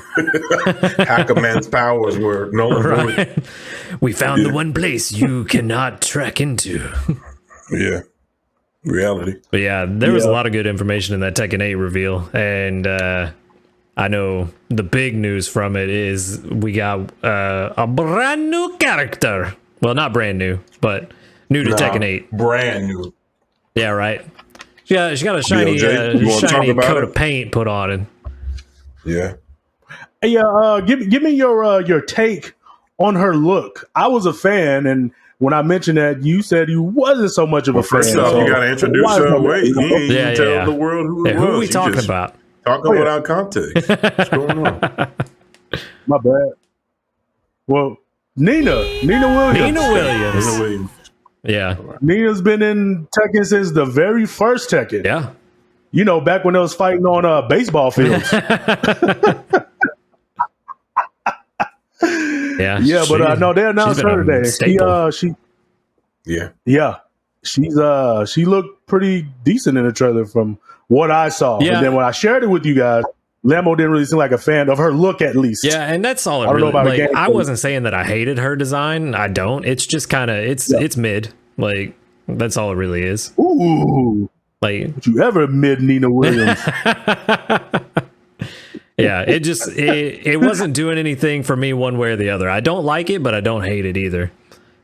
Hackerman's powers were no longer. We found the one place you cannot track into. Yeah, reality. But yeah, there was a lot of good information in that Tekken 8 reveal, and I know the big news from it is we got a brand new character. Well, not brand new, but new to Tekken 8. Brand new. Yeah, right. Yeah, she got a shiny, shiny coat of paint put on it. Yeah. Hey, give me your take on her look. I was a fan, and when I mentioned that, you said you wasn't so much of a fan. First off, you got to introduce her. Wait, you ain't even tell the world who it was. Who are we talking about? Talking without context. What's going on? My bad. Well, Nina Williams. Yeah. Nina's been in Tekken since the very first Tekken. Yeah. You know, back when they was fighting on baseball fields. Yeah, but no, they announced her today. She looked pretty decent in the trailer from what I saw. Yeah. And then when I shared it with you guys, Lambo didn't really seem like a fan of her look, at least. Yeah, and that's all it really. Like, I wasn't saying that I hated her design. I don't. It's just kind of it's mid. Like, that's all it really is. Ooh, like, would you ever mid Nina Williams? Yeah, it wasn't doing anything for me one way or the other. I don't like it, but I don't hate it either.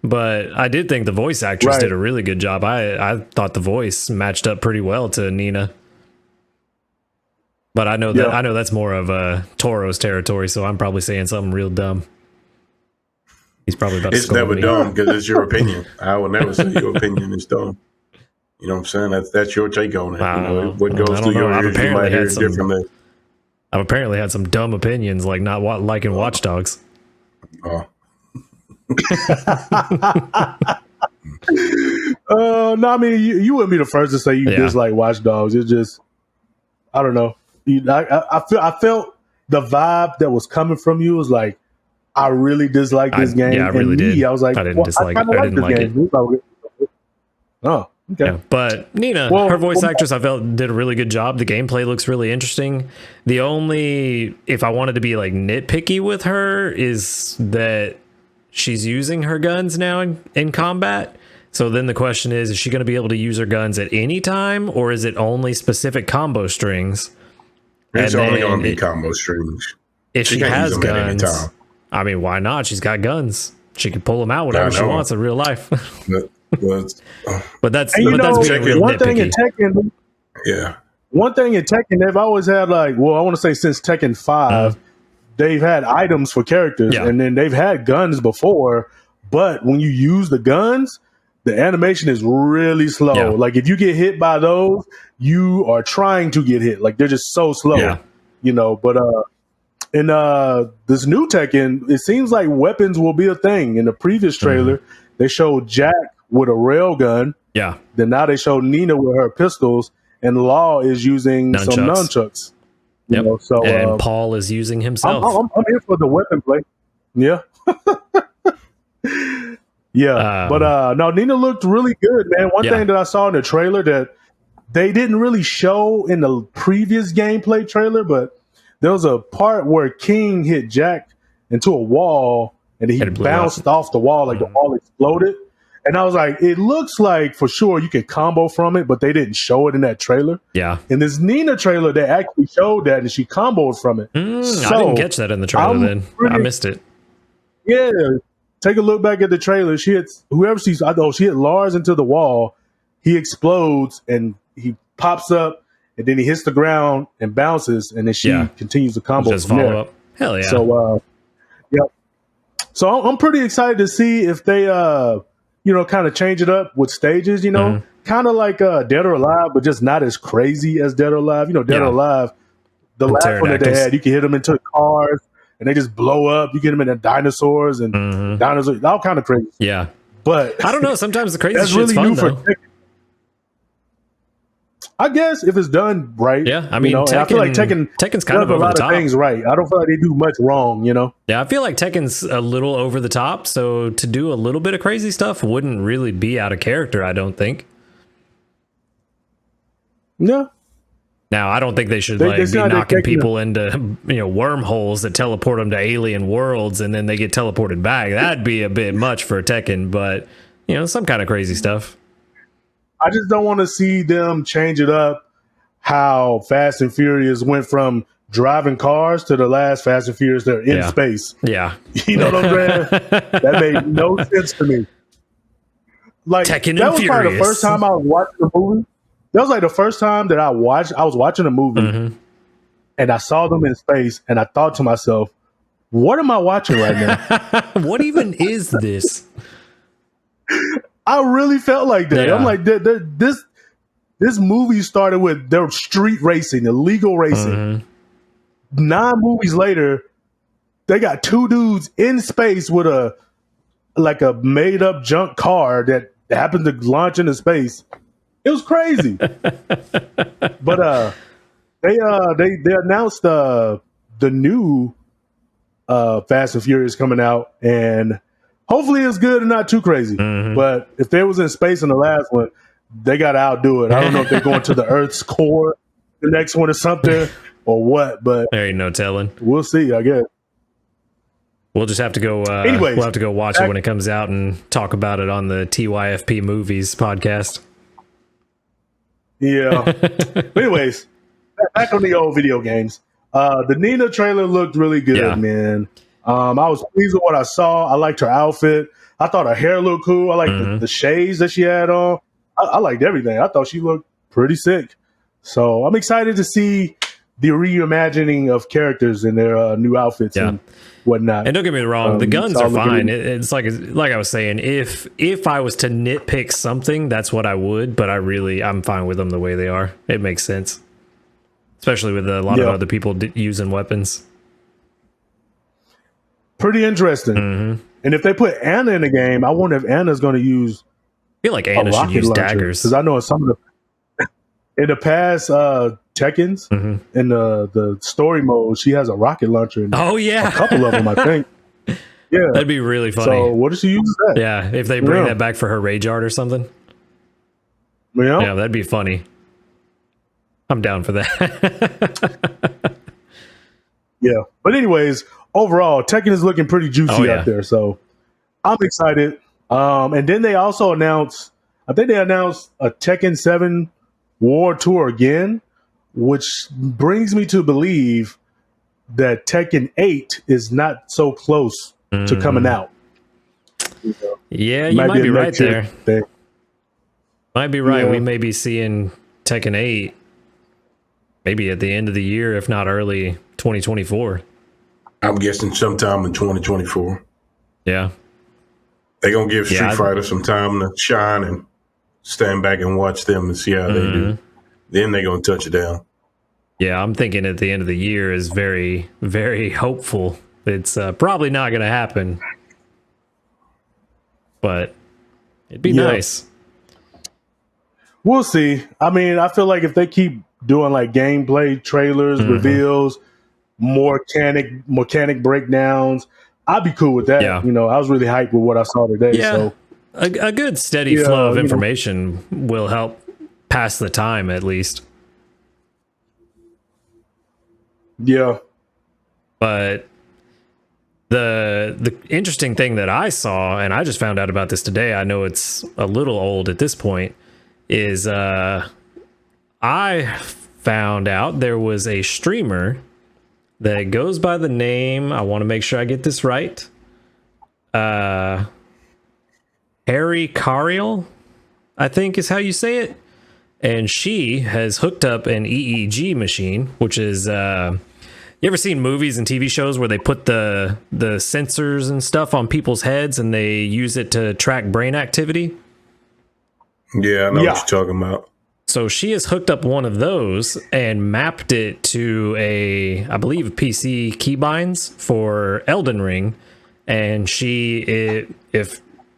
But I did think the voice actress did a really good job. I thought the voice matched up pretty well to Nina. But I know that's more of Toro's territory, so I'm probably saying something real dumb. He's probably about to scold me. It's never dumb because it's your opinion. I would never say your opinion is dumb. You know what I'm saying? That's your take on it. You know, what goes through your ears, you might hear it differently. I've apparently had some dumb opinions, like not liking Watch Dogs. Oh. No, I mean, you wouldn't be the first to say you dislike Watch Dogs. It's just, I don't know. I felt the vibe that was coming from you was like, I really dislike this game. Yeah, I really did. I was like, I didn't dislike it. I didn't like it. Oh, okay. Yeah, but Nina, her voice actress, I felt did a really good job. The gameplay looks really interesting. The only, if I wanted to be like nitpicky with her, is that she's using her guns now in combat. So then the question is she going to be able to use her guns at any time, or is it only specific combo strings? It's only going to be combo strings. If she has guns, I mean, why not? She's got guns. She can pull them out whenever she wants in real life. But that's being really one thing in nitpicky. Tekken. Yeah. One thing in Tekken, they've always had I want to say since Tekken 5, they've had items for characters, and then they've had guns before. But when you use the guns, the animation is really slow. Yeah. Like if you get hit by those, you are trying to get hit. Like they're just so slow. Yeah. But in this new Tekken, it seems like weapons will be a thing. In the previous trailer, they showed Jack with a railgun. Yeah. Then now they showed Nina with her pistols, and Law is using some nunchucks. And Paul is using himself. I'm here for the weapon play. Yeah. Yeah. But no, Nina looked really good, man. One thing that I saw in the trailer that they didn't really show in the previous gameplay trailer, but there was a part where King hit Jack into a wall and he bounced off the wall, like the wall exploded. And I was like, it looks like for sure you can combo from it, but they didn't show it in that trailer. Yeah. In this Nina trailer, they actually showed that and she comboed from it. I didn't catch that in the trailer I missed it. Yeah. Take a look back at the trailer. She hits she hit Lars into the wall. He explodes and he pops up and then he hits the ground and bounces and then she continues to combo. Just follow up. Hell yeah. So, So I'm pretty excited to see if they, kind of change it up with stages, kind of like Dead or Alive, but just not as crazy as Dead or Alive. Dead or Alive, the last one that they had, you can hit them into cars and they just blow up. You get them into dinosaurs and dinosaurs, all kind of crazy. Yeah. But I don't know. Sometimes the crazy that's shit's really fun, new though. for Tekken. I guess if it's done right. Yeah, I mean, I feel like Tekken's kind of does a over lot the of top. things right. I don't feel like they do much wrong, Yeah, I feel like Tekken's a little over the top, so to do a little bit of crazy stuff wouldn't really be out of character, I don't think. Yeah. Now, I don't think they should be knocking people into wormholes that teleport them to alien worlds and then they get teleported back. That'd be a bit much for Tekken, but some kind of crazy stuff. I just don't want to see them change it up how Fast and Furious went from driving cars to the last Fast and Furious they're in space. Yeah. You know what I'm saying? That made no sense to me. Like Tekken that and was Furious. probably the first time I was watching the movie. That was like the first time that I was watching a movie and I saw them in space and I thought to myself, what am I watching right now? What even is this? I really felt like that. Yeah. I'm like, this movie started with their street racing, illegal racing. 9 movies later, they got 2 dudes in space with a made up junk car that happened to launch into space. It was crazy. But they announced the new Fast and Furious coming out, and hopefully it's good and not too crazy. But if they was in space in the last one, they got to outdo it. I don't know if they're going to the Earth's core, the next one or something, or what. But there ain't no telling. We'll see, I guess. We'll just have to go. Anyways, we'll have to go watch it when it comes out and talk about it on the TYFP Movies podcast. Yeah. But anyways, back on the old video games. The Nina trailer looked really good, man. I was pleased with what I saw. I liked her outfit. I thought her hair looked cool. I liked the shades that she had on. I liked everything. I thought she looked pretty sick. So I'm excited to see the reimagining of characters in their new outfits and whatnot. And don't get me wrong, the guns are fine. It's like I was saying, if I was to nitpick something, that's what I would. But I'm fine with them the way they are. It makes sense, especially with a lot of other people using weapons. Pretty interesting. And if they put Anna in the game, I wonder if Anna's going to use. I feel like Anna should use daggers, because I know in some of in the past Tekkens in the story mode, she has a rocket launcher. A couple of them, I think. Yeah, that'd be really funny. So what does she use that? Yeah, if they bring that back for her rage art or something. Yeah, that'd be funny. I'm down for that. Yeah, but anyways, overall, Tekken is looking pretty juicy out there. So I'm excited. And then they also announced, I think they announced a Tekken 7 War Tour again, which brings me to believe that Tekken 8 is not so close to coming out. Yeah, you might be right there. Thing. Might be right. Yeah. We may be seeing Tekken 8 maybe at the end of the year, if not early 2024. I'm guessing sometime in 2024. Yeah. They're going to give Street Fighter some time to shine and stand back and watch them and see how they do. Then they're going to touch it down. Yeah, I'm thinking at the end of the year is very, very hopeful. It's probably not going to happen. But it'd be nice. We'll see. I mean, I feel like if they keep doing like gameplay trailers, reveals, mechanic breakdowns, I'd be cool with that. Yeah. You know, I was really hyped with what I saw today. Yeah. So A good steady flow of information will help pass the time at least. Yeah. But the interesting thing that I saw, and I just found out about this today, I know it's a little old at this point, is I found out there was a streamer that goes by the name, I want to make sure I get this right, Harry Cariel, I think is how you say it. And she has hooked up an EEG machine, which is you ever seen movies and TV shows where they put the sensors and stuff on people's heads and they use it to track brain activity? Yeah, I know what you're talking about. So she has hooked up one of those and mapped it to I believe, PC keybinds for Elden Ring. And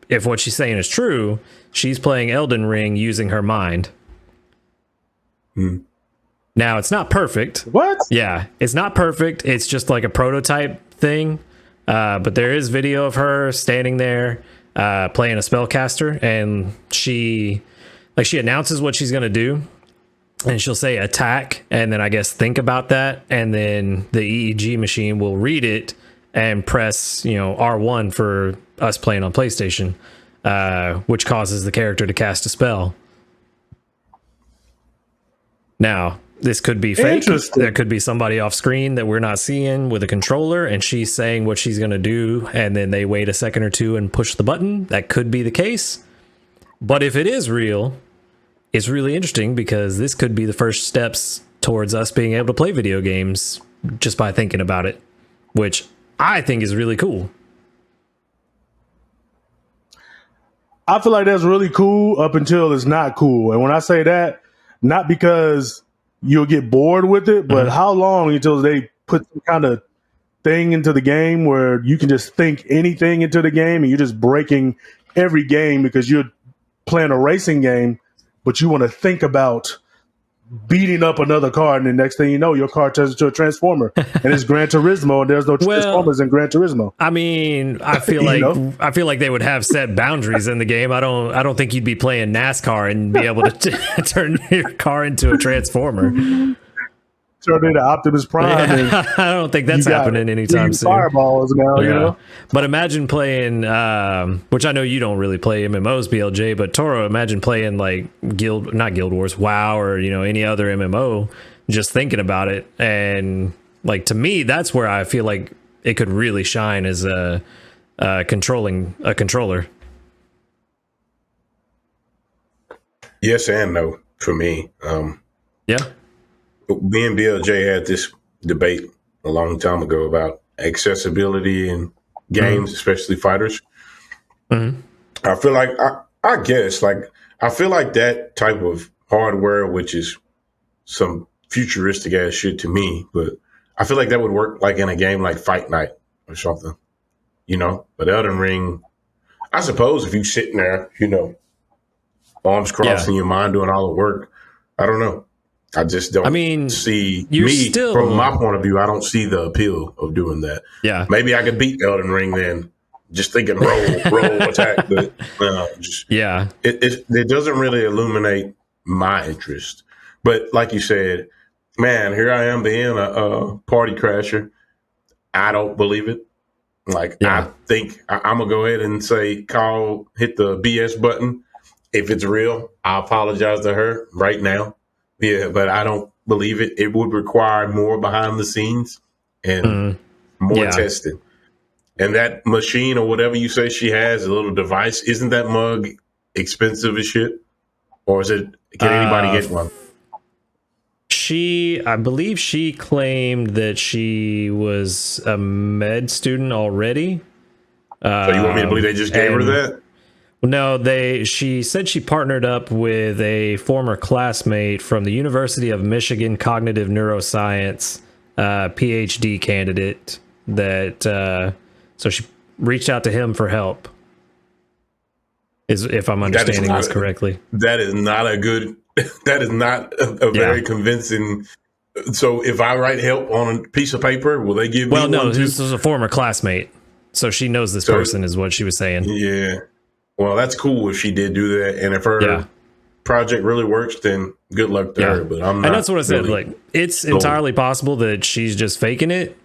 if what she's saying is true, she's playing Elden Ring using her mind. Now, it's not perfect. What? Yeah, it's not perfect. It's just like a prototype thing. But there is video of her standing there playing a spellcaster, and she announces what she's going to do, and she'll say attack, and then I guess think about that, and then the EEG machine will read it and press, R1 for us playing on PlayStation, which causes the character to cast a spell. Now, this could be fake. There could be somebody off screen that we're not seeing with a controller, and she's saying what she's going to do, and then they wait a second or two and push the button. That could be the case. But if it is real, it's really interesting because this could be the first steps towards us being able to play video games just by thinking about it, which I think is really cool. I feel like that's really cool up until it's not cool. And when I say that, not because you'll get bored with it, but how long until they put some kind of thing into the game where you can just think anything into the game and you're just breaking every game because you're playing a racing game, but you want to think about beating up another car, and the next thing you know, your car turns into a transformer, and it's Gran Turismo, and there's no transformers in Gran Turismo. I mean, I feel like they would have set boundaries in the game. I don't think you'd be playing NASCAR and be able to turn your car into a transformer. Turn into Optimus Prime. Yeah, I don't think that's happening anytime soon. Fireballs now, you know. But imagine playing, which I know you don't really play MMOs, BLJ, but Toro, imagine playing like not Guild Wars, WoW, or any other MMO. Just thinking about it, and like to me, that's where I feel like it could really shine as controlling a controller. Yes and no for me. Yeah. Me and BLJ had this debate a long time ago about accessibility in games, especially fighters. I feel like, I guess, I feel like that type of hardware, which is some futuristic ass shit to me, but I feel like that would work like in a game like Fight Night or something, But Elden Ring, I suppose if you sitting there, arms crossed in your mind doing all the work, I don't know. I just don't see from my point of view, I don't see the appeal of doing that. Yeah. Maybe I could beat Elden Ring then, just thinking roll, attack. But it doesn't really illuminate my interest. But like you said, man, here I am being a party crasher. I don't believe it. Like, Yeah. I think I'm going to go ahead and say, hit the BS button. If it's real, I apologize to her right now. Yeah, but I don't believe it. It would require more behind the scenes and more Yeah. testing. And that machine or whatever you say she has, a little device, isn't that mug expensive as shit? Or can anybody get one? I believe she claimed that she was a med student already. So you want me to believe they just gave her that? No, she said she partnered up with a former classmate from the University of Michigan Cognitive Neuroscience PhD candidate so she reached out to him for help. If I'm understanding this correctly. That is not a good that is not a very convincing. So if I write help on a piece of paper, will they give me one? Well, no, this was a former classmate. So she knows this person is what she was saying. Yeah. Well, that's cool if she did do that. And if her project really works, then good luck to her. But I'm not. And that's what I said. Like, it's entirely possible that she's just faking it.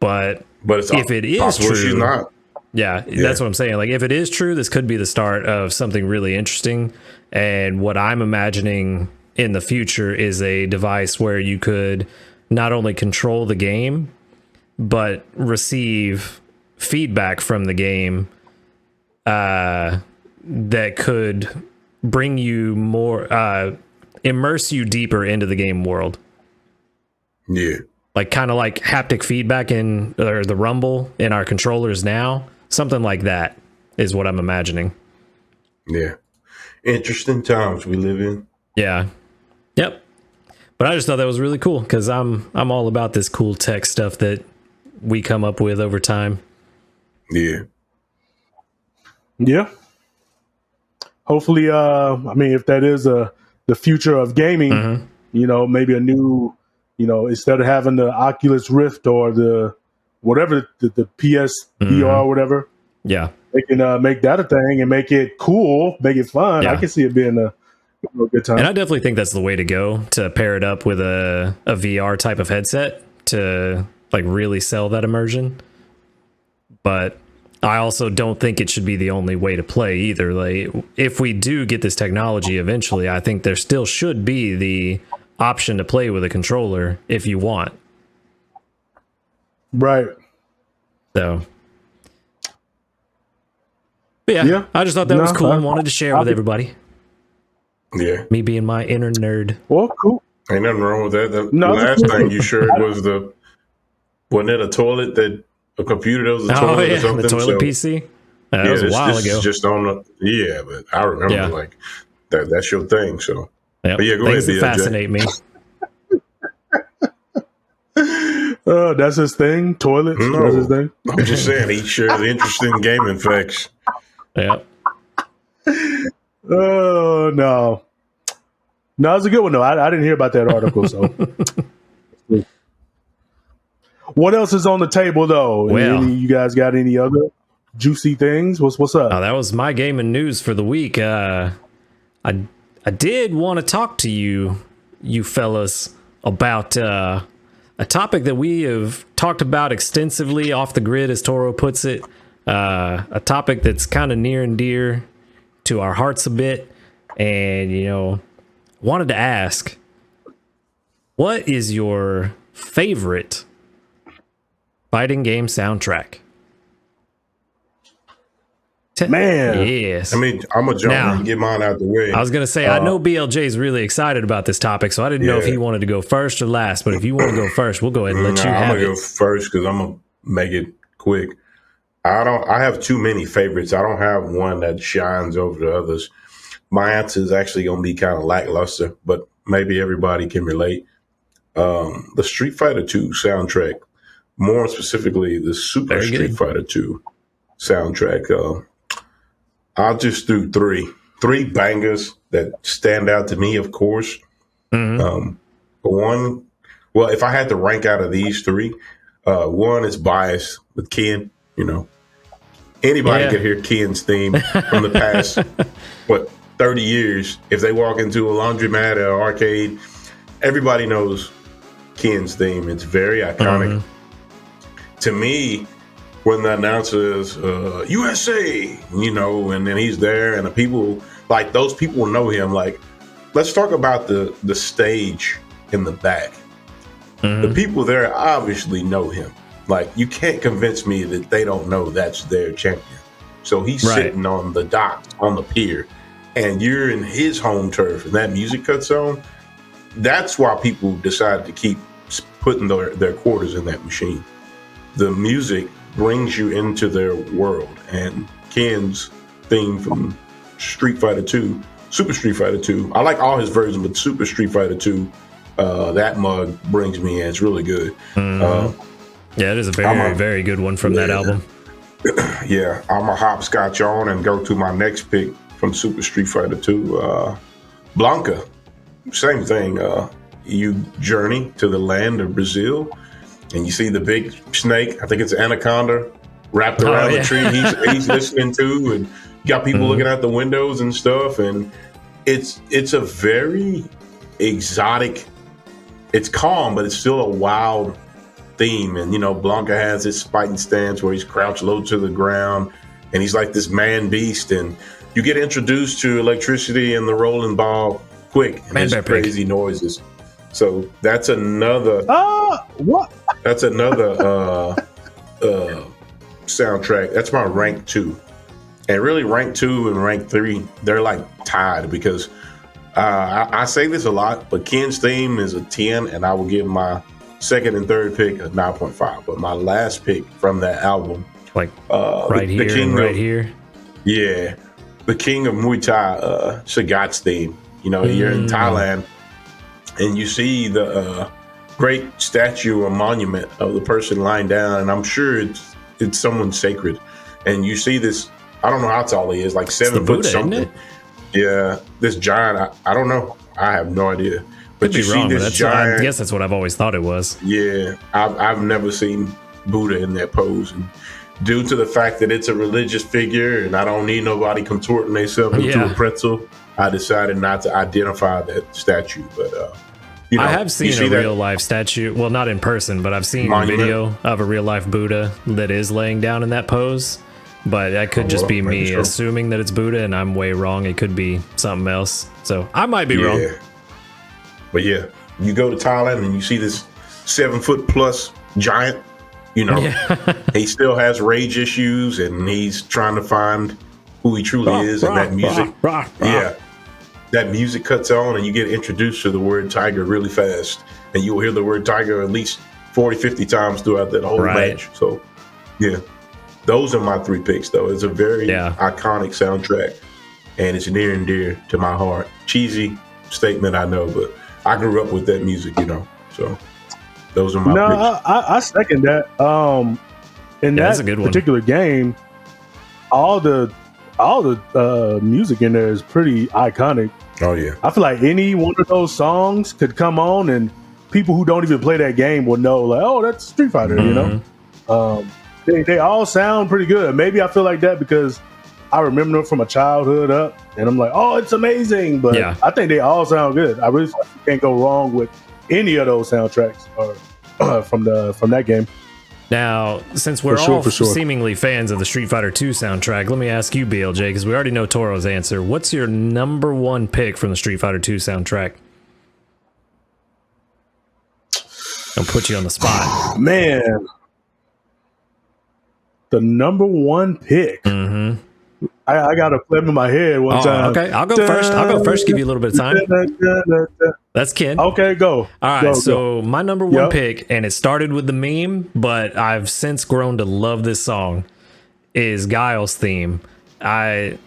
But if it is true, she's not. Yeah, that's what I'm saying. Like, if it is true, this could be the start of something really interesting. And what I'm imagining in the future is a device where you could not only control the game, but receive feedback from the game that could bring you more, immerse you deeper into the game world. Yeah. Like, kind of like haptic feedback or the rumble in our controllers now. Something like that is what I'm imagining. Yeah. Interesting times we live in. Yeah. Yep. But I just thought that was really cool because I'm all about this cool tech stuff that we come up with over time. Yeah. Yeah. Hopefully, I mean, if that is the future of gaming, maybe a new, instead of having the Oculus Rift or the whatever the PS VR or whatever, they can make that a thing and make it cool, make it fun. I can see it being a good time. And I definitely think that's the way to go, to pair it up with a VR type of headset to like really sell that immersion. But I also don't think it should be the only way to play either. Like, if we do get this technology eventually, I think there still should be the option to play with a controller if you want. Right. So, yeah, I just thought that was cool and wanted to share with everybody. Yeah. Me being my inner nerd. Well, cool. Ain't nothing wrong with that. The last thing you shared was wasn't it a toilet a computer that was a toilet or something? The toilet PC? That was a while ago. Just on but I remember like that's your thing. So, but yeah, go things ahead. That fascinate me. That's his thing. Toilets. No, that's his thing. I'm just saying he shares interesting gaming facts. Yep. Oh no, it's a good one though. I didn't hear about that article. So, what else is on the table though? Well, you guys got any other juicy things? What's up? That was my gaming news for the week. I did want to talk to you fellas about a topic that we have talked about extensively off the grid, as Toro puts it. A topic that's kind of near and dear to our hearts a bit. And, wanted to ask, what is your favorite fighting game soundtrack? Man. Yes. I mean, I'm going to jump in and get mine out the way. I was going to say, I know BLJ is really excited about this topic, so I didn't know if he wanted to go first or last. But if you want to go first, we'll go ahead and let you have it. I'm going to go first because I'm going to make it quick. I have too many favorites. I don't have one that shines over the others. My answer is actually going to be kind of lackluster, but maybe everybody can relate. The Street Fighter 2 soundtrack, more specifically the Super Street Fighter 2 soundtrack. I'll just do three bangers that stand out to me, of course. One, well, if I had to rank out of these three, one is biased with Ken. Anybody could hear Ken's theme from the past, 30 years. If they walk into a laundromat or arcade, everybody knows Ken's theme. It's very iconic. To me, when the announcer is USA, you know, and then he's there, and the people, like, those people know him. Like, let's talk about the stage in the back. The people there obviously know him. Like, you can't convince me that they don't know that's their champion. So he's sitting on the docks, on the pier, and you're in his home turf, and that music cuts on. That's why people decide to keep putting their quarters in that machine. The music brings you into their world, and Ken's theme from Street Fighter 2, Super Street Fighter 2, I like all his versions, but Super Street Fighter 2, that mug brings me in. It's really good. Yeah, it is a very good one from that album. Yeah, I'm a hopscotch on and go to my next pick from Super Street Fighter 2, Blanca. Same thing. You journey to the land of Brazil, and you see the big snake. I think it's anaconda wrapped around the tree. He's listening to, and you got people looking out the windows and stuff. And it's a very exotic. It's calm, but it's still a wild theme. And, you know, Blanca has his fighting stance where he's crouched low to the ground, and he's like this man beast. And you get introduced to electricity and the rolling ball quick, and there's crazy noises. So that's another. What? That's another soundtrack. That's my rank 2, and really rank 2 and rank 3, they're like tied, because I say this a lot, but Ken's theme is a 10, and I will give my second and third pick a 9.5. But my last pick from that album, like here, yeah, the King of Muay Thai, Sagat's theme. You know, you're in Thailand, and you see the great statue or monument of the person lying down, and I'm sure it's someone sacred. And you see this, I don't know how tall he is, like 7 foot Buddha, something. isn't it? Yeah, this giant, I don't know. I have no idea. But Could you be wrong, see but this giant. I guess that's what I've always thought it was. Yeah, I've never seen Buddha in that pose. And due to the fact that it's a religious figure and I don't need nobody contorting themselves into a pretzel, I decided not to identify that statue. But you know, I have seen a real life statue. Well, not in person, but I've seen a video of a real life Buddha that is laying down in that pose. But that could just be me assuming that it's Buddha, and I'm way wrong. It could be something else. So I might be wrong. But yeah, you go to Thailand and you see this 7 foot plus giant. You know, he still has rage issues, and he's trying to find who he truly is. And that music, that music cuts on, and you get introduced to the word tiger really fast, and you'll hear the word tiger at least 40, 50 times throughout that whole match. So, yeah, those are my 3 picks, though. It's a very iconic soundtrack, and it's near and dear to my heart. Cheesy statement, I know, but I grew up with that music, you know, so those are my picks. I second that. In that particular game, all the music in there is pretty iconic. Oh yeah, I feel like any one of those songs could come on, and people who don't even play that game will know, like, oh, that's Street Fighter. You know, they all sound pretty good. Maybe I feel like that because I remember them from a childhood up, and I'm like, oh, it's amazing. But I think they all sound good. I really can't go wrong with any of those soundtracks from that game. Now, since we're all seemingly fans of the Street Fighter 2 soundtrack, let me ask you, BLJ, because we already know Toro's answer. What's your number 1 pick from the Street Fighter 2 soundtrack? I'll put you on the spot. Man, the number 1 pick. I got a flip in my head one time. Okay, I'll go first. Give you a little bit of time. That's Ken. Okay, go. All right, so my number 1 pick, and it started with the meme, but I've since grown to love this song, is Guile's theme. I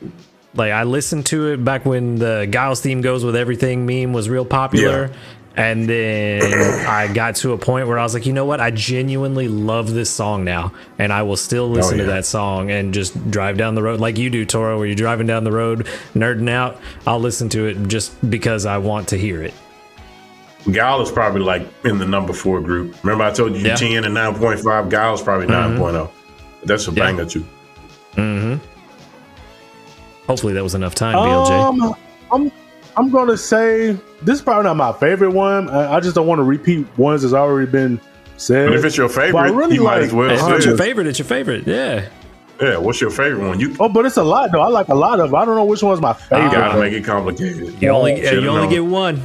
listened to it back when the Guile's theme goes with everything meme was real popular. And then I got to a point where I was like, you know what? I genuinely love this song now. And I will still listen to that song and just drive down the road like you do, Toro, where you're driving down the road, nerding out. I'll listen to it just because I want to hear it. Guile is probably like in the number 4 group. Remember I told you 10 and 9.5? Guile's probably 9.0. That's a banger too. Hopefully that was enough time, BLJ. I'm going to say this is probably not my favorite one. I just don't want to repeat ones that's already been Said, But if it's your favorite, but I really you might like as well If say it's your it. favorite, it's your favorite. Yeah. Yeah, what's your favorite one? You but it's a lot though. I like a lot of. I don't know which one's my favorite. gotta make it complicated. You only Should've known. get one.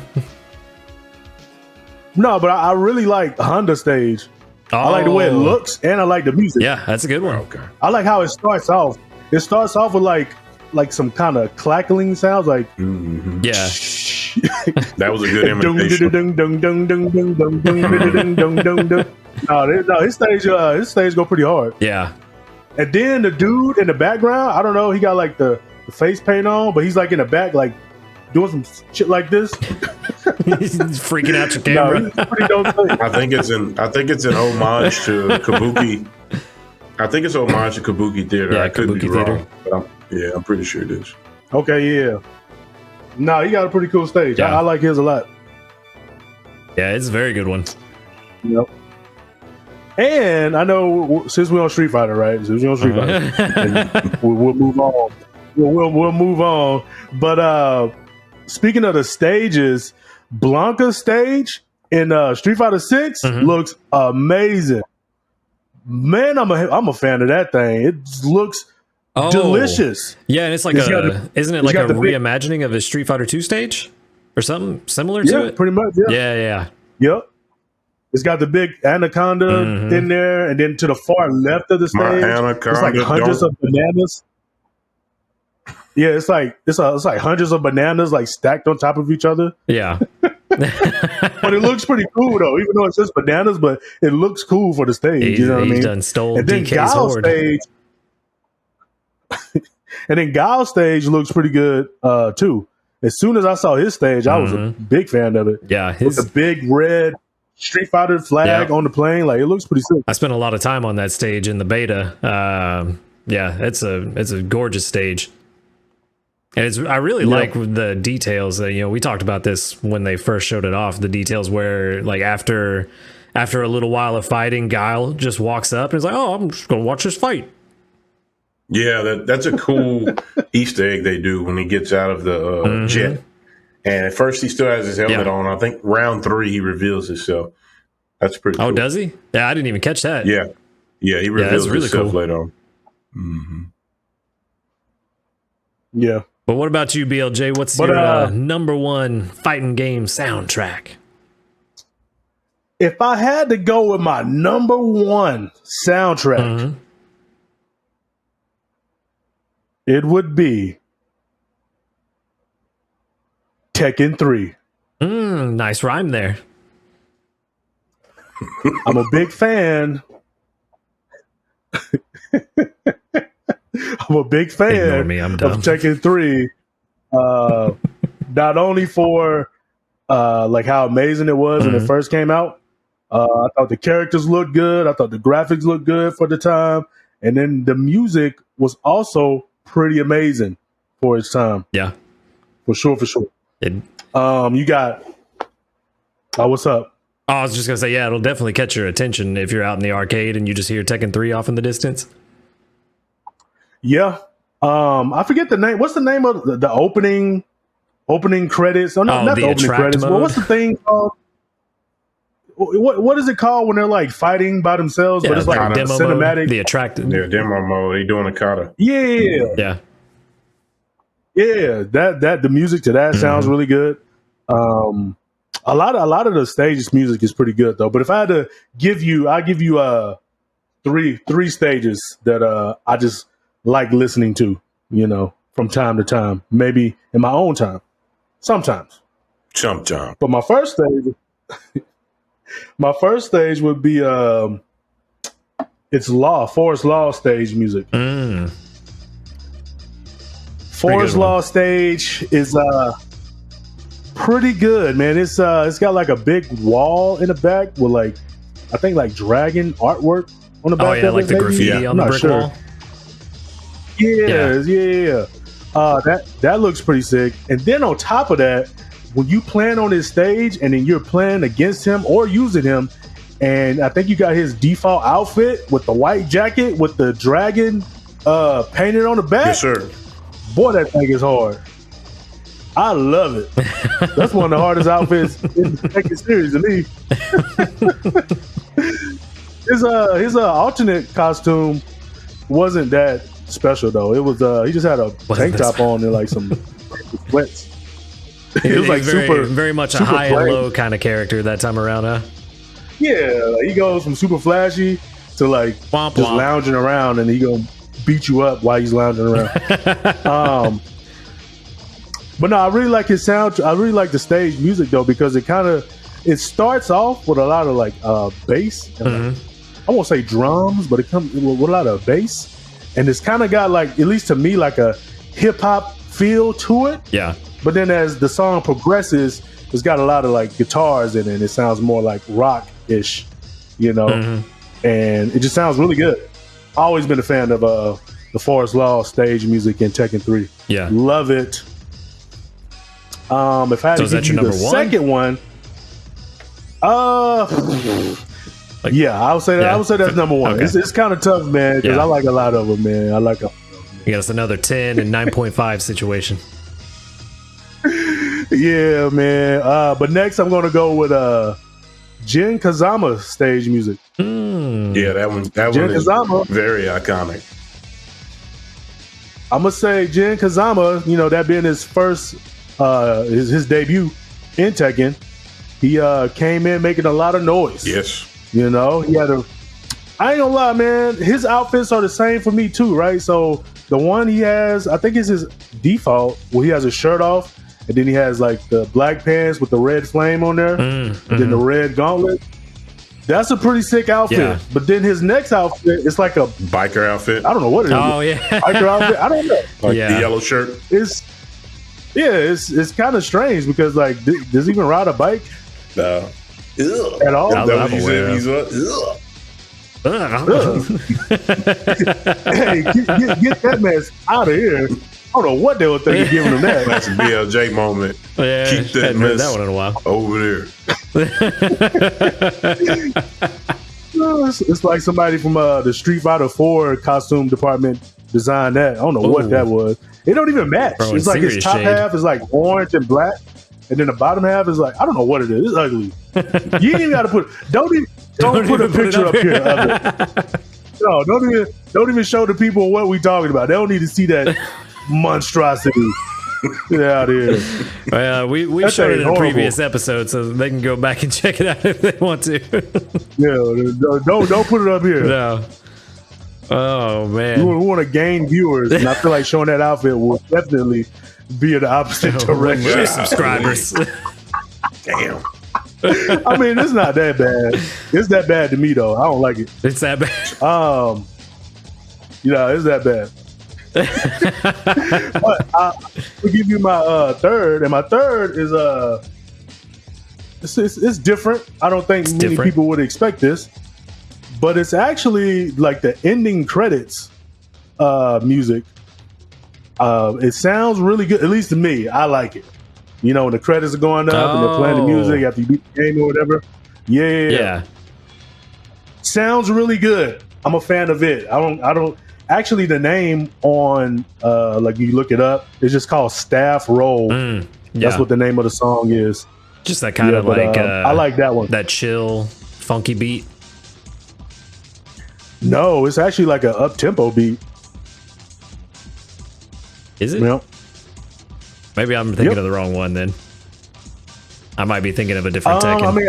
No, but I really like Honda stage. I like the way it Oh. looks, and I like the music. Yeah, that's a good one. Okay. I like how it starts off. It starts off with like some kind of clackling sounds, like hmm Yeah. That was a good dung, imitation. dung, dung, dung, dung, dung, dung, dung, dung, dung, dung. No, his stage go pretty hard. Yeah. And then the dude in the background, I don't know, he got like the face paint on, but he's like in the back, like doing some shit like this. He's freaking out your No, camera. he's pretty dope thing. I think it's an homage to Kabuki. I think it's homage to Kabuki Theater. Yeah, I could be Kabuki wrong, Theater. but I'm pretty sure it is. Okay, yeah. No, he got a pretty cool stage. Yeah. I like his a lot. Yeah, it's a very good one. Yep. And I know since we're on Street Fighter, right? Since we're on Street Fighter, we'll move on. We'll move on. But speaking of the stages, Blanca's stage in Street Fighter 6 looks amazing. Man, I'm a fan of that thing. It looks Oh. delicious. Yeah, and it's like It's got the- isn't it it's like got a the big- reimagining of his Street Fighter 2 stage or something similar to Yeah, it? pretty much. Yeah. Yeah. Yep. It's got the big anaconda in there, and then to the far left of the My stage, anaconda it's like hundreds don't- of bananas. Yeah, it's like hundreds of bananas like stacked on top of each other. Yeah. But it looks pretty cool though, even though it's just bananas. But it looks cool for the stage. You know what I mean? He's done stole And then DK's Guile's horde. stage, and then Guile's stage looks pretty good too. As soon as I saw his stage, I was a big fan of it. Yeah, With the big red Street Fighter flag Yeah. on the plane, like it looks pretty sick. I spent a lot of time on that stage in the beta. Yeah, it's a gorgeous stage. And I really like the details that, we talked about this when they first showed it off, the details where like after a little while of fighting, Guile just walks up and is like, "Oh, I'm just going to watch this fight." Yeah, that's a cool Easter egg they do when he gets out of the jet. And at first he still has his helmet Yeah. on. I think round 3 he reveals himself. That's pretty cool. Oh, does he? Yeah, I didn't even catch that. Yeah. Yeah, he reveals really himself cool. later on. Yeah. But what about you, BLJ? What's But, your number one fighting game soundtrack? If I had to go with my number one soundtrack, it would be Tekken 3. Nice rhyme there. I'm a big fan. I'm a big fan Ignore me, I'm of dumb. Tekken 3. Not only for like how amazing it was when it first came out. I thought the characters looked good. I thought the graphics looked good for the time. And then the music was also pretty amazing for its time. Yeah. For sure. It, You got what's up? I was just gonna say, yeah, it'll definitely catch your attention if you're out in the arcade and you just hear Tekken 3 off in the distance. Yeah. I forget the name. What's the name of the opening credits? Oh, not the the opening attract credits. But mode? what's the thing called? What is it called when they're like fighting by themselves? Yeah, but it's like the demo cinematic. mode, the attract. Yeah, demo mode. They doing a kata. Yeah. That the music to that sounds really good. A lot of the stages music is pretty good though. But if I had to give you, I'll give you three stages that I just like listening to, from time to time. Maybe in my own time. Sometimes. Chump chomp. But my first stage would be it's Forest Law stage music. Forest good one. Law stage is pretty good, man. It's got like a big wall in the back with like I think like dragon artwork on the back. Oh yeah, of like it, the maybe? graffiti on I'm the not brick sure. wall. Yeah. That looks pretty sick. And then on top of that, when you plan on his stage and then you're playing against him or using him, and I think you got his default outfit with the white jacket with the dragon painted on the back. Yes, sir. Boy, that thing is hard. I love it. That's one of the hardest outfits in the Tekken series to me. His alternate costume wasn't that special though. It was he just had a tank top on and like some sweats. It was like super, very much a super high and plain. low kind of character that time around, huh? Yeah, he goes from super flashy to like Womp just womp. lounging around, and he gonna beat you up while he's lounging around. But no, I really like his sound. I really like the stage music though, because it starts off with a lot of like bass and like, I won't say drums, but it comes with a lot of bass, and it's kind of got like, at least to me, like a hip hop feel to it. Yeah. But then as the song progresses, it's got a lot of like guitars in it, and it sounds more like rock-ish, you know, and it just sounds really good. Always been a fan of the Forest Law stage music in Tekken 3. Yeah. Love it. If I had So to is that give your you the number one? second one, yeah, I would say that. Yeah. I would say that's number one. Okay. It's kind of tough, man, because Yeah. I like a lot of them, man. I like them. You got us another 10 and 9.5 situation. Yeah, man. But next, I'm gonna go with Jin Kazama stage music. Yeah, that one Jin is Kazama. very iconic. I'm gonna say Jin Kazama. You know, that being his first, his debut in Tekken. He came in making a lot of noise. Yes. You know, he had a. I ain't gonna lie, man. His outfits are the same for me too, right? So the one he has, I think it's his default, where he has his shirt off, and then he has like the black pants with the red flame on there, and then the red gauntlet. That's a pretty sick outfit. Yeah. But then his next outfit, it's like a, Biker outfit. I don't know what it is. Oh, yeah. Biker outfit. I don't know. Like Yeah. the yellow shirt. It's kind of strange because like, does he even ride a bike No. Ugh. at all? I'm That what you aware said? of. He's what? Ugh. Hey, get that mess out of here. I don't know what they were thinking giving him that. That's a BLJ moment. Yeah, Keep that hadn't heard mess that one in a while. over there. It's like somebody from the Street Fighter 4 costume department designed that. I don't know what Ooh. that was. It don't even match. Throwing It's like his serious top shade. half is like orange and black, and then the bottom half is like, I don't know what it is. It's ugly. You ain't even got to put. Don't put a even put it picture up up here of it. No, don't even show the people what we talking about. They don't need to see that monstrosity. Get out of here. Well, we That showed it thing in a horrible. previous episode, so they can go back and check it out if they want to. Yeah, don't put it up here. No. Oh We man. want to gain viewers, and I feel like showing that outfit will definitely be in the opposite direction. Lose subscribers. Damn. I mean, it's not that bad. It's that bad to me though. I don't like it. It's that bad. Yeah, it's that bad. But I'll give you my third, and my third is it's different. I don't think many different. people would expect this, but it's actually like the ending credits music. It sounds really good, at least to me. I like it. You know, when the credits are going up and they're playing the music after you beat the game or whatever. Yeah. Sounds really good. I'm a fan of it. I don't actually, the name on like you look it up, it's just called Staff Roll. That's what the name of the song is. Just that kind of but, like I like that one. that chill, funky beat. No, it's actually like an up tempo beat. Is it? You know? Maybe I'm thinking Yep. of the wrong one then. I might be thinking of a different Tekken. I mean,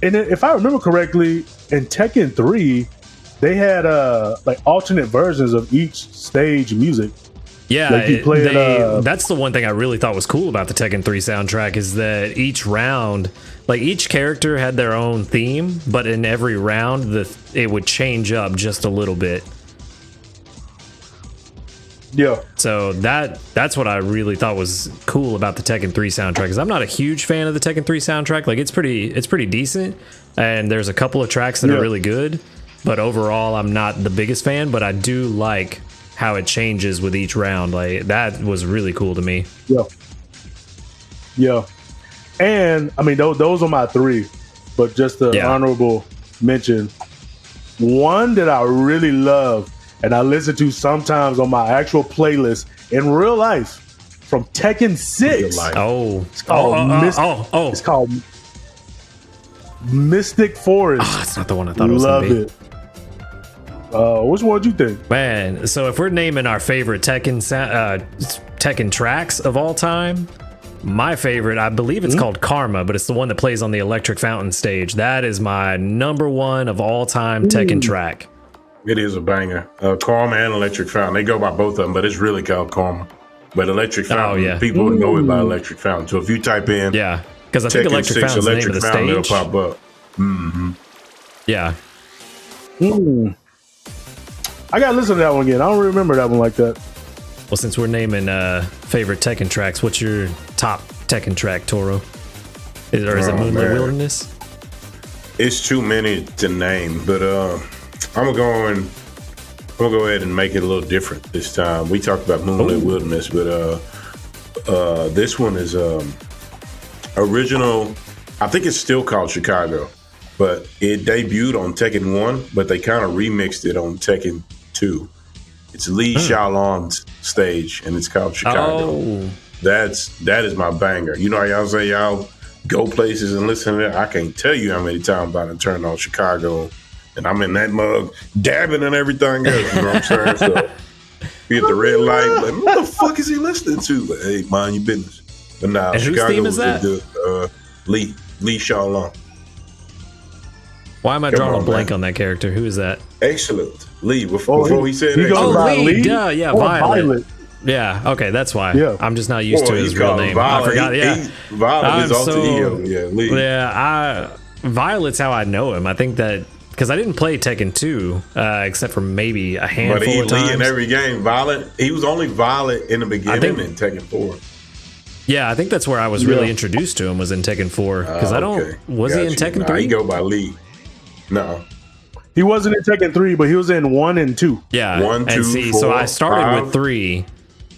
and if I remember correctly, in Tekken 3, they had like alternate versions of each stage music. Yeah, Like you play it, that's the one thing I really thought was cool about the Tekken 3 soundtrack is that each round, like each character had their own theme, but in every round, it would change up just a little bit. Yeah. So that's what I really thought was cool about the Tekken 3 soundtrack. Because I'm not a huge fan of the Tekken 3 soundtrack. Like it's pretty decent, and there's a couple of tracks that are really good. But overall, I'm not the biggest fan. But I do like how it changes with each round. Like that was really cool to me. Yeah. And I mean, those are my three. But just an honorable mention, one that I really love and I listen to sometimes on my actual playlist in real life from Tekken 6. Oh, It's called oh. It's called Mystic Forest. Oh, that's not the one I thought it was Love gonna be. it. Which one do you think? Man, so if we're naming our favorite Tekken tracks of all time, my favorite, I believe it's called Karma, but it's the one that plays on the Electric Fountain stage. That is my number one of all time Tekken track. It is a banger. Karma and Electric Fountain. They go by both of them, but it's really called Karma. But Electric Fountain, people know it by Electric Fountain. So if you type in, yeah, because I think Tekken Electric 6 Fountain's the name of the Fountain, it'll stage. pop up. Yeah. I gotta listen to that one again. I don't remember that one like that. Well, since we're naming favorite Tekken tracks, what's your top Tekken track, Toro? Is it Moonlit Wilderness? It's too many to name, but I'm gonna go ahead and make it a little different this time. We talked about Moonlit Wilderness, but this one is original. I think it's still called Chicago, but it debuted on Tekken 1, but they kind of remixed it on Tekken 2. It's Lee Xiaolon's stage, and it's called Chicago. Oh. That is my banger. You know how y'all say y'all go places and listen to that? I can't tell you how many times I done turned on Chicago, and I'm in that mug dabbing and everything else. You know what I'm saying? So we hit the red light. Like, what the fuck is he listening to? Like, hey, mind your business. But nah, And Chicago whose theme is was that? Lee Xiaolong. Why am I Come drawing on, a blank man. on that character? Who is that? Excellent. Lee, before he said he goes excellent. by Lee duh, yeah, or Violet. Yeah, okay, that's why. Yeah. I'm just not used Boy, to his he's real called name. Violet. I forgot. Yeah, Violet is I'm alter ego. Yeah, Lee. Yeah, Violet's how I know him. I think that because I didn't play Tekken 2, except for maybe a handful But he of times. Lee in every game. Violet. He was only Violet in the beginning in Tekken 4. Yeah, I think that's where I was really introduced to him was in Tekken 4. Because I don't. Okay. Was he in Tekken 3? He go by Lee. No. He wasn't in Tekken 3, but he was in 1 and 2. Yeah. 1, 2, and see, 4, so I started 5. with 3,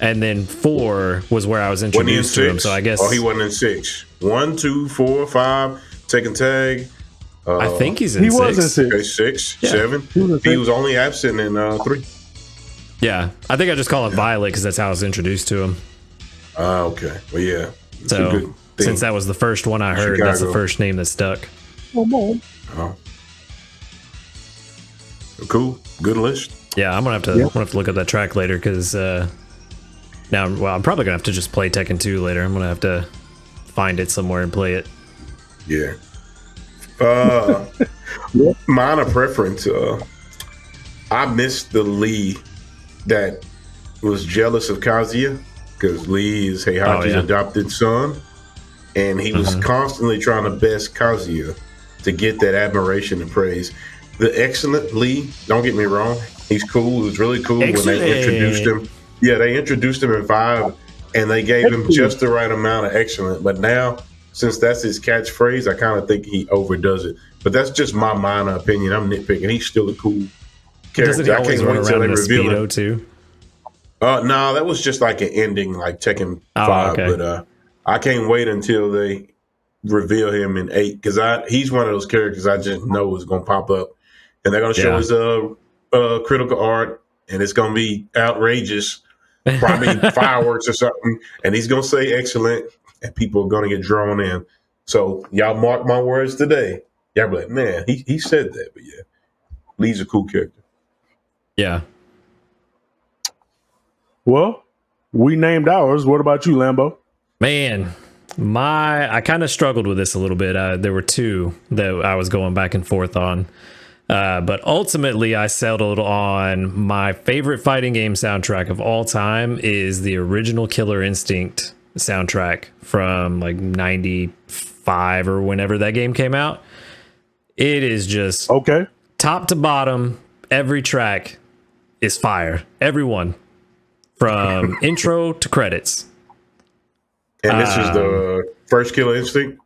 and then 4 was where I was Wasn't he in introduced to him. 6? So I guess. Oh, he wasn't in 6. 1, 2, 4, 5. Tekken Tag. I think he's in He 6. was in 6. Okay, 6, Yeah. 7. He was in He 6. was only absent in 3. Yeah, I think I just call him Violet because that's how I was introduced to him. Okay. Well, yeah. It's a So good thing. since that was the first one I heard, that's the Chicago. first name that stuck. Oh. Cool. Good list. Yeah, I'm gonna have to look up that track later because I'm probably gonna have to just play Tekken 2 later. I'm gonna have to find it somewhere and play it. Yeah. Minor preference. I missed the Lee that was jealous of Kazuya because Lee is Heihachi's adopted son, and he was constantly trying to best Kazuya to get that admiration and praise. The excellent Lee, don't get me wrong, he's cool. It was really cool when they introduced him. Yeah, they introduced him in 5, and they gave him just the right amount of excellent. But now, since that's his catchphrase, I kind of think he overdoes it. But that's just my minor opinion. I'm nitpicking. He's still a cool character. Doesn't he I always can't run wait till around they in a reveal him. Speedo too? No, that was just like an ending, like Tekken 5. Okay. But I can't wait until they reveal him in 8 because he's one of those characters I just know is going to pop up, and they're going to show his critical art, and it's going to be outrageous, probably fireworks or something, and he's going to say excellent, and people are going to get drawn in. So y'all mark my words today. Y'all be like, man, he said that, but yeah, Lee's a cool character. Yeah. Well, we named ours. What about you, Lambo? Man, I kind of struggled with this a little bit. There were 2 that I was going back and forth on. But ultimately, I settled on my favorite fighting game soundtrack of all time is the original Killer Instinct soundtrack from like 95 or whenever that game came out. It is just top to bottom. Every track is fire. Everyone from intro to credits. And this is the first Killer Instinct?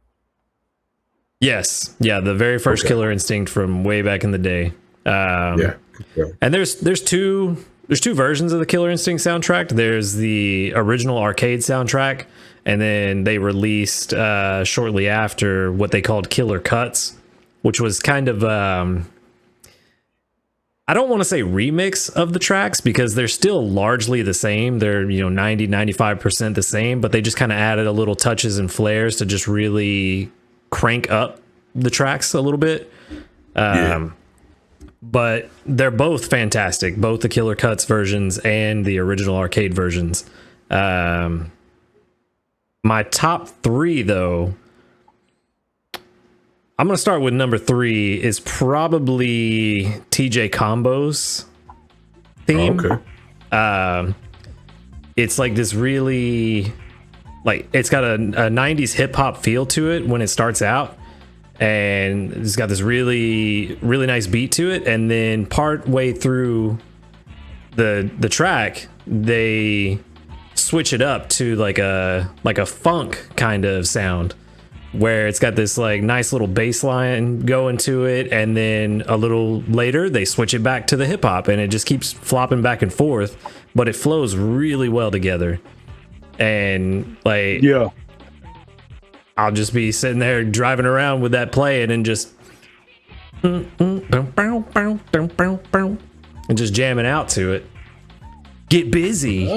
Yes. Yeah, the very first Killer Instinct from way back in the day. Yeah. And there's two versions of the Killer Instinct soundtrack. There's the original arcade soundtrack, and then they released shortly after what they called Killer Cuts, which was kind of I don't want to say remix of the tracks because they're still largely the same. They're 90-95% the same, but they just kind of added a little touches and flares to just really crank up the tracks a little bit. But they're both fantastic, both the Killer Cuts versions and the original arcade versions. My top 3, though, I'm going to start with number 3 is probably TJ Combo's theme. It's like this really, like, it's got a 90s hip hop feel to it when it starts out. And it's got this really, really nice beat to it. And then part way through the track, they switch it up to like a funk kind of sound, where it's got this like nice little bass line going to it. And then a little later, they switch it back to the hip hop, and it just keeps flopping back and forth, but it flows really well together. And like, Yeah. I'll just be sitting there driving around with that playing and just and just jamming out to it. Get busy.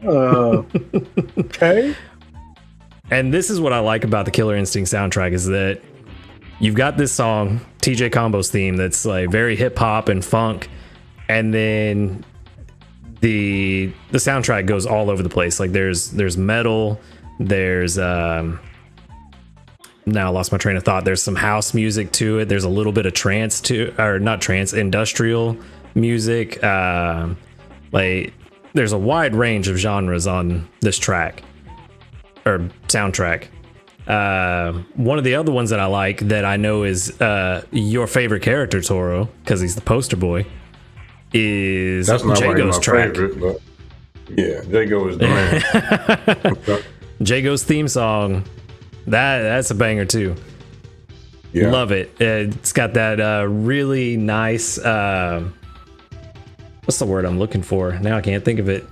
Okay. And this is what I like about the Killer Instinct soundtrack, is that you've got this song, TJ Combo's theme, that's like very hip hop and funk, and then the soundtrack goes all over the place. Like there's metal. There's now I lost my train of thought. There's some house music to it. There's a little bit of trance to, or not trance, industrial music. Like there's a wide range of genres on this track or soundtrack. One of the other ones that I like, that I know is your favorite character, Toro, because he's the poster boy, is Jago's track. Favorite, but yeah, Jago is the man. Jago's theme song, that's a banger too. Yeah. Love it. It's got that really nice, what's the word I'm looking for? Now I can't think of it.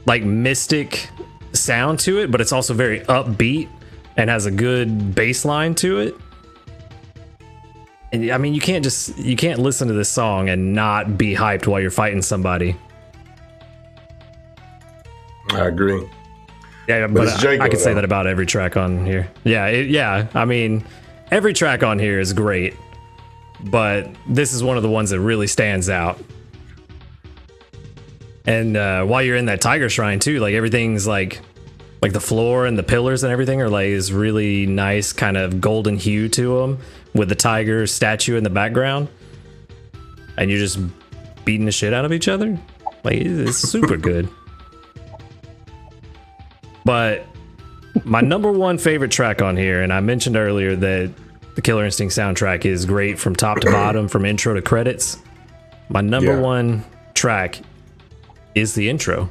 Like mystic sound to it, but it's also very upbeat and has a good bass line to it. And I mean, you can't listen to this song and not be hyped while you're fighting somebody. I agree. Yeah, but I could say that about every track on here. Yeah, I mean, every track on here is great, but this is one of the ones that really stands out. And while you're in that tiger shrine too, like everything's like the floor and the pillars and everything are like this really nice kind of golden hue to them, with the tiger statue in the background, and you're just beating the shit out of each other. Like, it's super good. But my number 1 favorite track on here, and I mentioned earlier that the Killer Instinct soundtrack is great from top to bottom, from intro to credits. My number 1 track is the intro.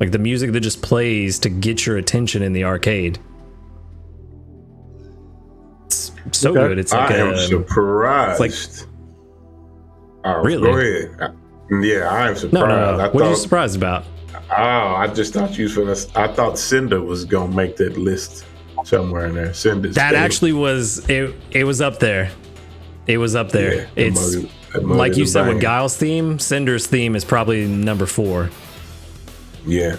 Like the music that just plays to get your attention in the arcade. It's so good. It's like I am surprised. It's like, really? Go ahead. Yeah, I am surprised. No. What are you surprised about? Oh, I just thought I thought Cinder was gonna make that list somewhere in there. Cinder's that actually was it. It was up there. It was up there. Yeah, it's like you said with Guile's theme. Cinder's theme is probably number 4. Yeah.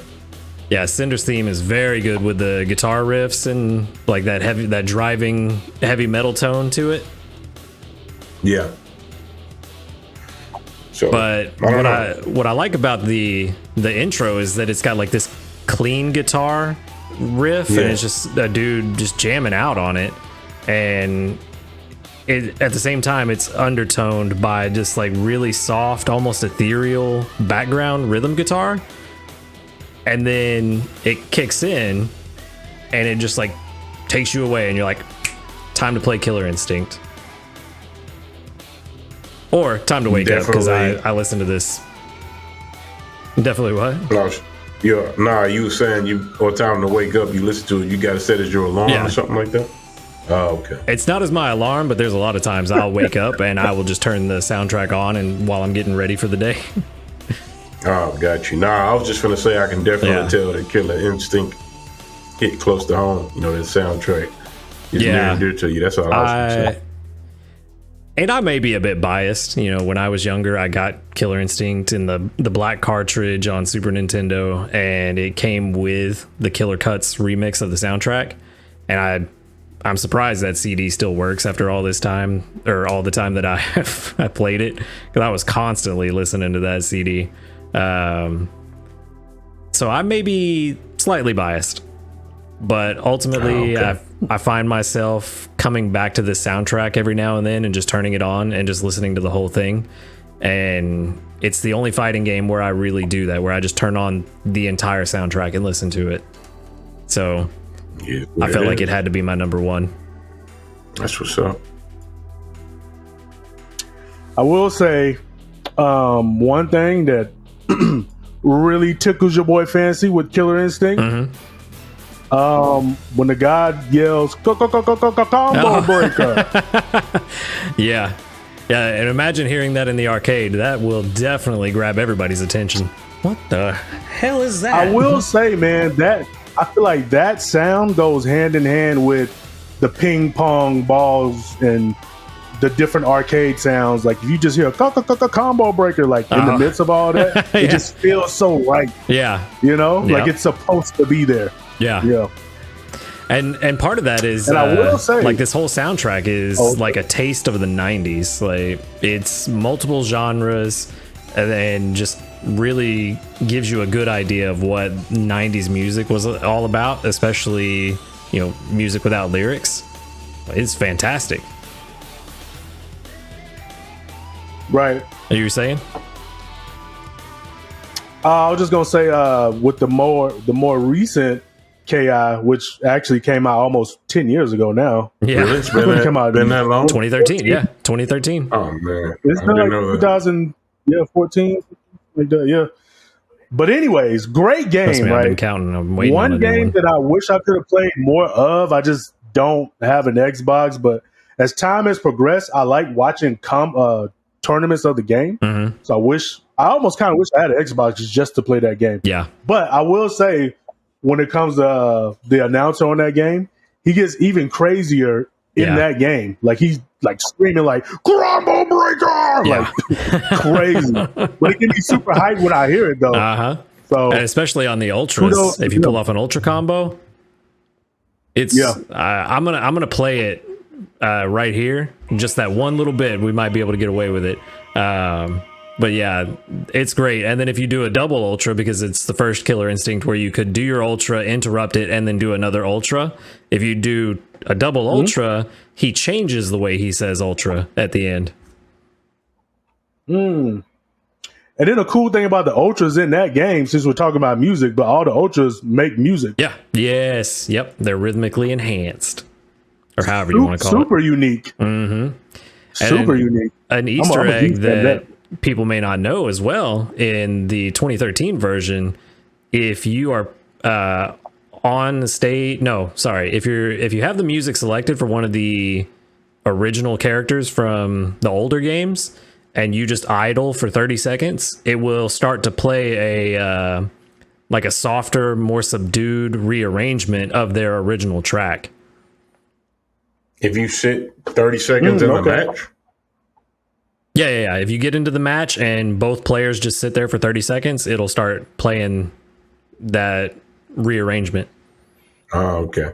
Yeah, Cinder's theme is very good with the guitar riffs and like that driving heavy metal tone to it. Yeah. So, but what I like about the intro is that it's got like this clean guitar riff, and it's just a dude just jamming out on it, and at the same time it's undertoned by just like really soft, almost ethereal background rhythm guitar, and then it kicks in and it just like takes you away, and you're like, time to play Killer Instinct. Or time to wake up, because I listened to this. Definitely what? No, you were saying or time to wake up, you listen to it, you got to set as your alarm or something like that? Oh, okay. It's not as my alarm, but there's a lot of times I'll wake up and I will just turn the soundtrack on and while I'm getting ready for the day. Oh, got you. Nah, I was just going to say I can definitely tell that Killer Instinct hit close to home. You know, that soundtrack is near and dear to you. That's all I was going to say. And I may be a bit biased. You know, when I was younger, I got Killer Instinct in the black cartridge on Super Nintendo, and it came with the Killer Cuts remix of the soundtrack. and I'm surprised that CD still works after all this time, or all the time that I played it, because I was constantly listening to that CD. So I may be slightly biased, but ultimately I find myself coming back to this soundtrack every now and then and just turning it on and just listening to the whole thing. And it's the only fighting game where I really do that, where I just turn on the entire soundtrack and listen to it. So Yeah, I felt like it had to be my number one. That's what's up. I will say one thing that really tickles your boy fancy with Killer Instinct. When the guy yells combo breaker. Yeah, and imagine hearing that in the arcade. That will definitely grab everybody's attention. What the hell is that? I will say, man, that I feel like that sound goes hand in hand with the ping pong balls and the different arcade sounds. Like if you just hear a combo breaker, like in the midst of all that, it just feels so right. Yeah, like it's supposed to be there. Yeah. And part of that is, and I will say, like, this whole soundtrack is like a taste of the 90s. Like, it's multiple genres and just really gives you a good idea of what 90s music was all about, especially, music without lyrics. It's fantastic. Right. Are you saying? I was just gonna say, with the more recent KI, which actually came out almost 10 years ago now. Yeah, really? It's been that long. 2013. Yeah, 2013. Oh man, it's been like 2014, like that. Yeah. But anyways, great game, right? I've been counting. I'm waiting one on game that I wish I could have played more of. I just don't have an Xbox, but as time has progressed, I like watching tournaments of the game. So I almost kind of wish I had an Xbox just to play that game. Yeah. But I will say, when it comes to the announcer on that game, he gets even crazier in that game. Like he's like screaming like combo breaker, like crazy. But it can be super hype when I hear it though. So, and especially on the ultras, if you pull off an ultra combo, it's I'm gonna play it right here. Just that one little bit, we might be able to get away with it. But yeah, it's great. And then if you do a double ultra, because it's the first Killer Instinct where you could do your ultra, interrupt it, and then do another ultra. If you do a double ultra, he changes the way he says ultra at the end. And then the cool thing about the ultras in that game, since we're talking about music, but all the ultras make music. Yeah. Yes. Yep. They're rhythmically enhanced, or however you want to call it. Super unique. Super unique. An Easter egg that people may not know as well, in the 2013 version, if you are on the stage, if you have the music selected for one of the original characters from the older games and you just idle for 30 seconds, it will start to play a softer, more subdued rearrangement of their original track. If you sit 30 seconds in the match? Yeah. If you get into the match and both players just sit there for 30 seconds, it'll start playing that rearrangement. Oh, okay.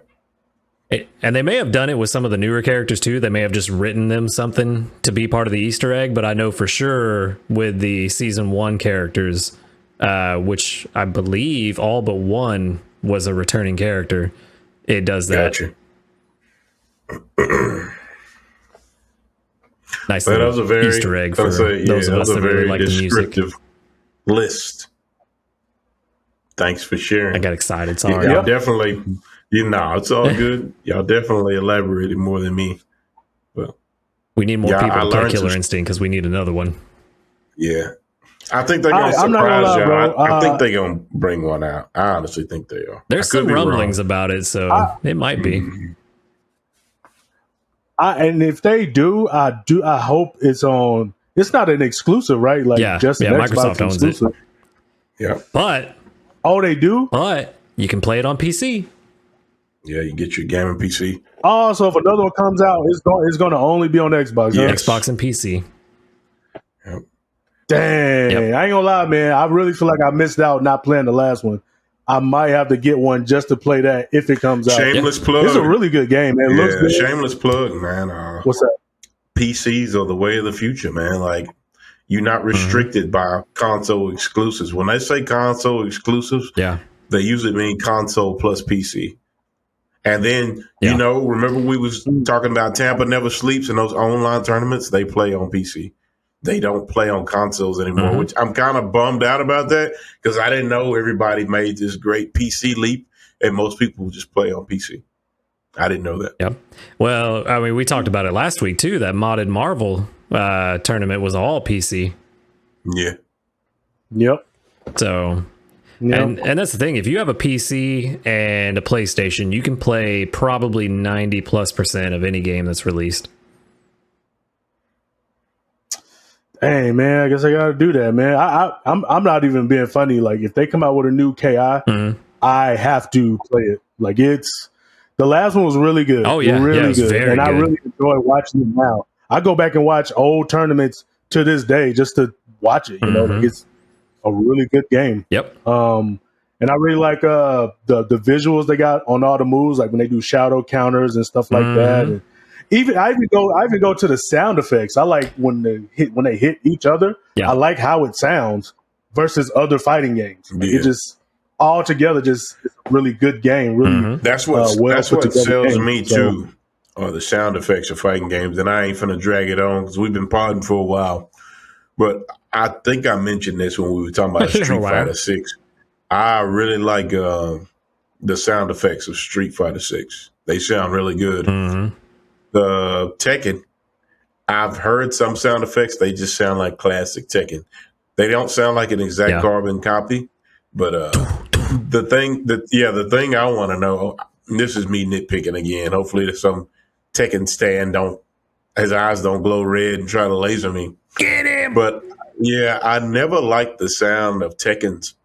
And they may have done it with some of the newer characters too. They may have just written them something to be part of the Easter egg, but I know for sure with the season 1 characters, which I believe all but one was a returning character, it does that. Gotcha. Nice little that was a very Easter egg for those of us that really like the music. List. Thanks for sharing. I got excited. Sorry. Y'all definitely, it's all good. Y'all definitely elaborated more than me. Well, we need more people to play Killer Instinct because we need another one. Yeah. I think they're going to surprise y'all. I think they're going to bring one out. I honestly think they are. There's some rumblings about it, so it might be. And if they do, I hope it's on. It's not an exclusive, right? Like just an Xbox Microsoft owns exclusive. it. Yeah, but they do. But you can play it on PC. Yeah, you get your gaming PC. Oh, so if another one comes out, it's going to only be on Xbox. Yeah, Xbox and PC. Yep. Dang, I ain't gonna lie, man. I really feel like I missed out not playing the last one. I might have to get one just to play that if it comes out. Shameless plug. It's a really good game, man. It looks good. Shameless plug, man. What's that? PCs are the way of the future, man. Like, you're not restricted by console exclusives. When they say console exclusives, they usually mean console plus PC. And then, you know, remember we was talking about Tampa Never Sleeps and those online tournaments? They play on PC. They don't play on consoles anymore, which I'm kind of bummed out about that because I didn't know everybody made this great PC leap and most people just play on PC. I didn't know that. Yep. Well, I mean, we talked about it last week too. That modded Marvel tournament was all PC. Yeah. Yep. So, and that's the thing. If you have a PC and a PlayStation, you can play probably 90+% of any game that's released. Hey man, I guess I gotta do that, man. I'm not even being funny. Like if they come out with a new KI, I have to play it. Like the last one was really good. Oh yeah, really good. And good. I really enjoy watching it now. I go back and watch old tournaments to this day just to watch it. You know, like it's a really good game. Yep. And I really like the visuals they got on all the moves, like when they do shadow counters and stuff like that. And I even go to the sound effects. I like when they hit each other. I like how it sounds versus other fighting games. Like it just all together just is a really good game. Really, that's what sells me too. Are the sound effects of fighting games, and I ain't finna drag it on because we've been podding for a while. But I think I mentioned this when we were talking about Street Fighter 6. I really like the sound effects of Street Fighter 6. They sound really good. The Tekken, I've heard some sound effects. They just sound like classic Tekken. They don't sound like an exact carbon copy, but the thing I want to know. This is me nitpicking again. Hopefully, there's some Tekken stand his eyes don't glow red and try to laser me. Get him! But yeah, I never liked the sound of Tekken's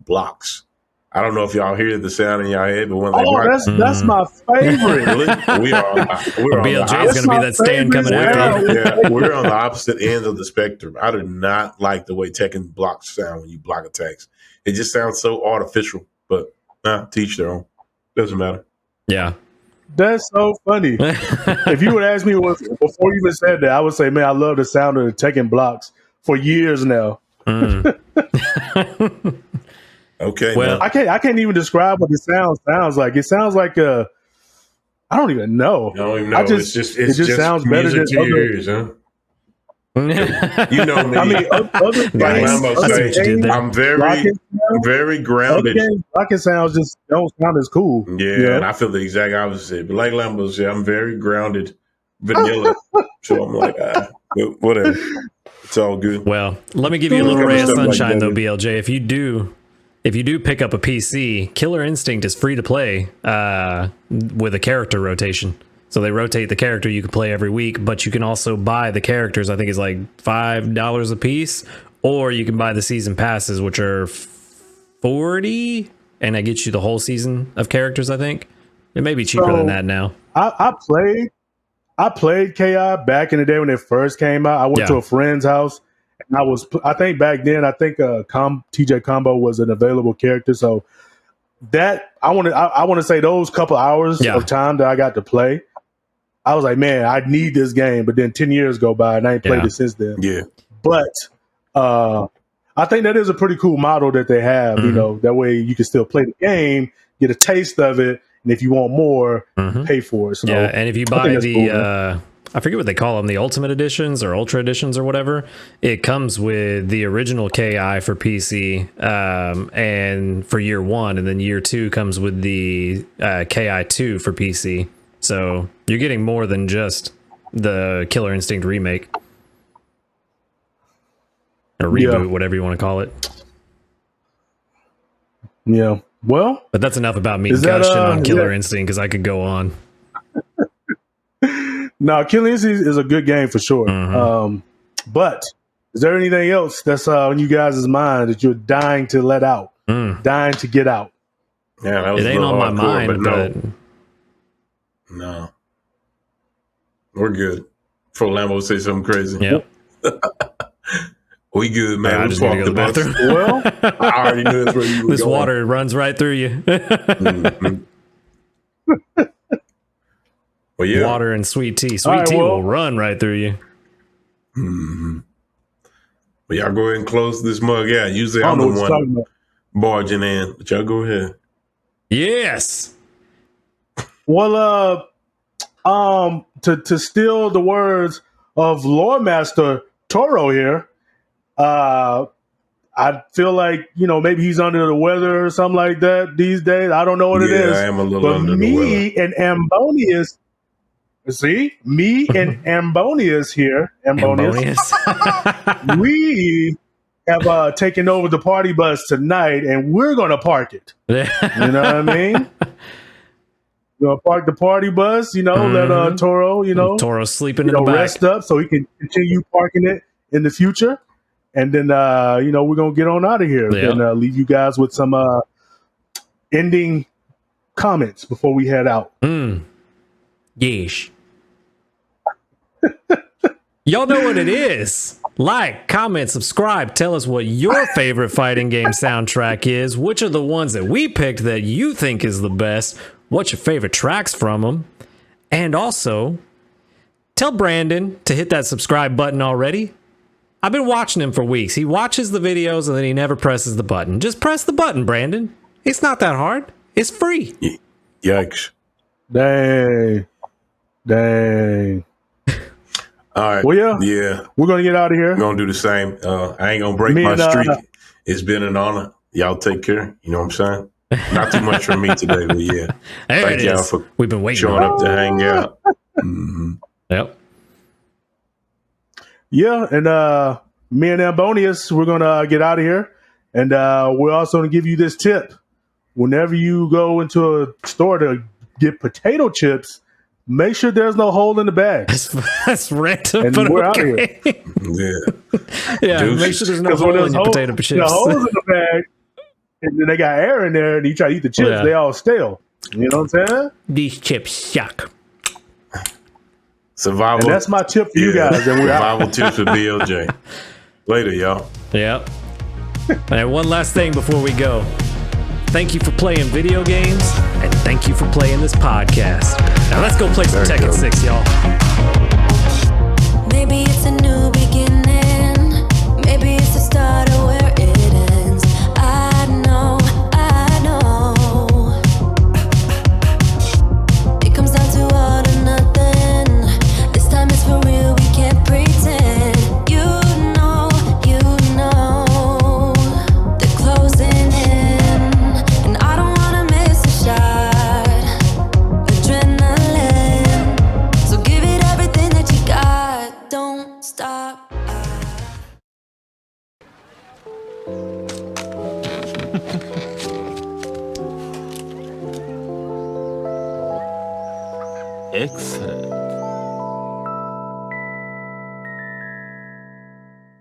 blocks. I don't know if y'all hear the sound in your head, but when that's my favorite. We're BLJ is going to be that stand coming after you. Yeah, we're on the opposite ends of the spectrum. I do not like the way Tekken blocks sound when you block attacks. It just sounds so artificial. But teach their own. Doesn't matter. Yeah. That's so funny. If you would ask me before you even said that, I would say, man, I love the sound of the Tekken blocks for years now. Okay. Well, I can't even describe what the sound sounds like. It sounds like I don't even know. I don't even know. It just sounds better than to your ears, huh? You know me. I mean, other games, I'm very grounded. Blocking sounds just don't sound as cool. Yeah, and I feel the exact opposite. But like Lambo said, I'm very grounded, vanilla. So I'm like, whatever. It's all good. Well, let me give you a little ray of sunshine, though, BLJ. If you do pick up a PC, Killer Instinct is free to play with a character rotation. So they rotate the character you can play every week, but you can also buy the characters. I think it's like $5 a piece, or you can buy the season passes, which are $40, and that gets you the whole season of characters. I think it may be cheaper than that now. I played KI back in the day when it first came out. I went to a friend's house, and I think back then TJ Combo was an available character. So that I want to say those couple hours of time that I got to play, I was like, man, I need this game. But then 10 years go by and I ain't played it since then. Yeah. But I think that is a pretty cool model that they have. You know, that way you can still play the game, get a taste of it, and if you want more, pay for it. So and if you buy I forget what they call them, the Ultimate Editions or Ultra Editions or whatever, it comes with the original KI for PC and for year 1, and then year 2 comes with the KI2 for PC. So you're getting more than just the Killer Instinct remake or reboot, whatever you want to call it. Yeah. Well, but that's enough about me gushing on Killer Instinct, because I could go on. No, Killer Instinct is a good game for sure. But is there anything else that's on you guys' mind that you're dying to let out, dying to get out? Yeah, that was it ain't on my mind, but no, we're good. For Lambo say something crazy. Yep. We good, man. I We just need to parked go to the the bus. bathroom. Well, I already knew that's where you were This going. water runs right through you. Mhm. Well, yeah. Water and sweet tea. All Sweet right, tea well- will run right through you. Mhm. Well, y'all go ahead and close this mug out. Usually I I'm don't know the what you're talking one about. barging in, but y'all go ahead. Yes. Well, to steal the words of Lore Master Toro here, I feel like, maybe he's under the weather or something like that these days. I don't know what it Yeah, is. I am a little But under the me and Ambonius, Ambonius here, Ambonious. we have taken over the party bus tonight, and we're going to park it. You know what I mean? We're going to park the party bus, let Toro, Toro's sleeping in the back. rest up so he can continue parking it in the future. And then, we're going to get on out of here Yeah. and leave you guys with some ending comments before we head out. Yeesh. Y'all know what it is. Like, comment, subscribe. Tell us what your favorite fighting game soundtrack is. Which are the ones that we picked that you think is the best? What's your favorite tracks from them? And also, tell Brandon to hit that subscribe button already. I've been watching him for weeks. He watches the videos and then he never presses the button. Just press the button, Brandon. It's not that hard. It's free. Yikes. Dang. All right. Well, Yeah. we're going to get out of here. We're going to do the same. I ain't going to break Me my and, streak. It's been an honor. Y'all take care. You know what I'm saying? Not too much from me today, but yeah. There Thank it y'all is. for We've been waiting. showing up to hang out. Mm-hmm. Yep. Yeah, and me and Ambonius, we're going to get out of here. And we're also going to give you this tip. Whenever you go into a store to get potato chips, make sure there's no hole in the bag. That's random, And but we're out of okay. Yeah. Yeah, Deuces. make sure there's no 'Cause when hole there's in your potato the chips. holes in the bag, and then they got air in there, and you try to eat the chips, Yeah. they all stale. You know what I'm saying? These chips suck. Survival. And that's my tip for you guys. And we're out. Survival tips with BLJ. Later, y'all. Yep. And one last thing before we go. Thank you for playing video games, and thank you for playing this podcast. Now let's go play some There you Tekken go. 6, y'all. Maybe it's a new beginning. Maybe it's the start of where it ends. I know. It comes down to all or nothing. This time it's for real, we can't pretend. You know, they're closing in. And I don't wanna miss a shot. Adrenaline. So give it everything that you got. Don't stop. Excellent.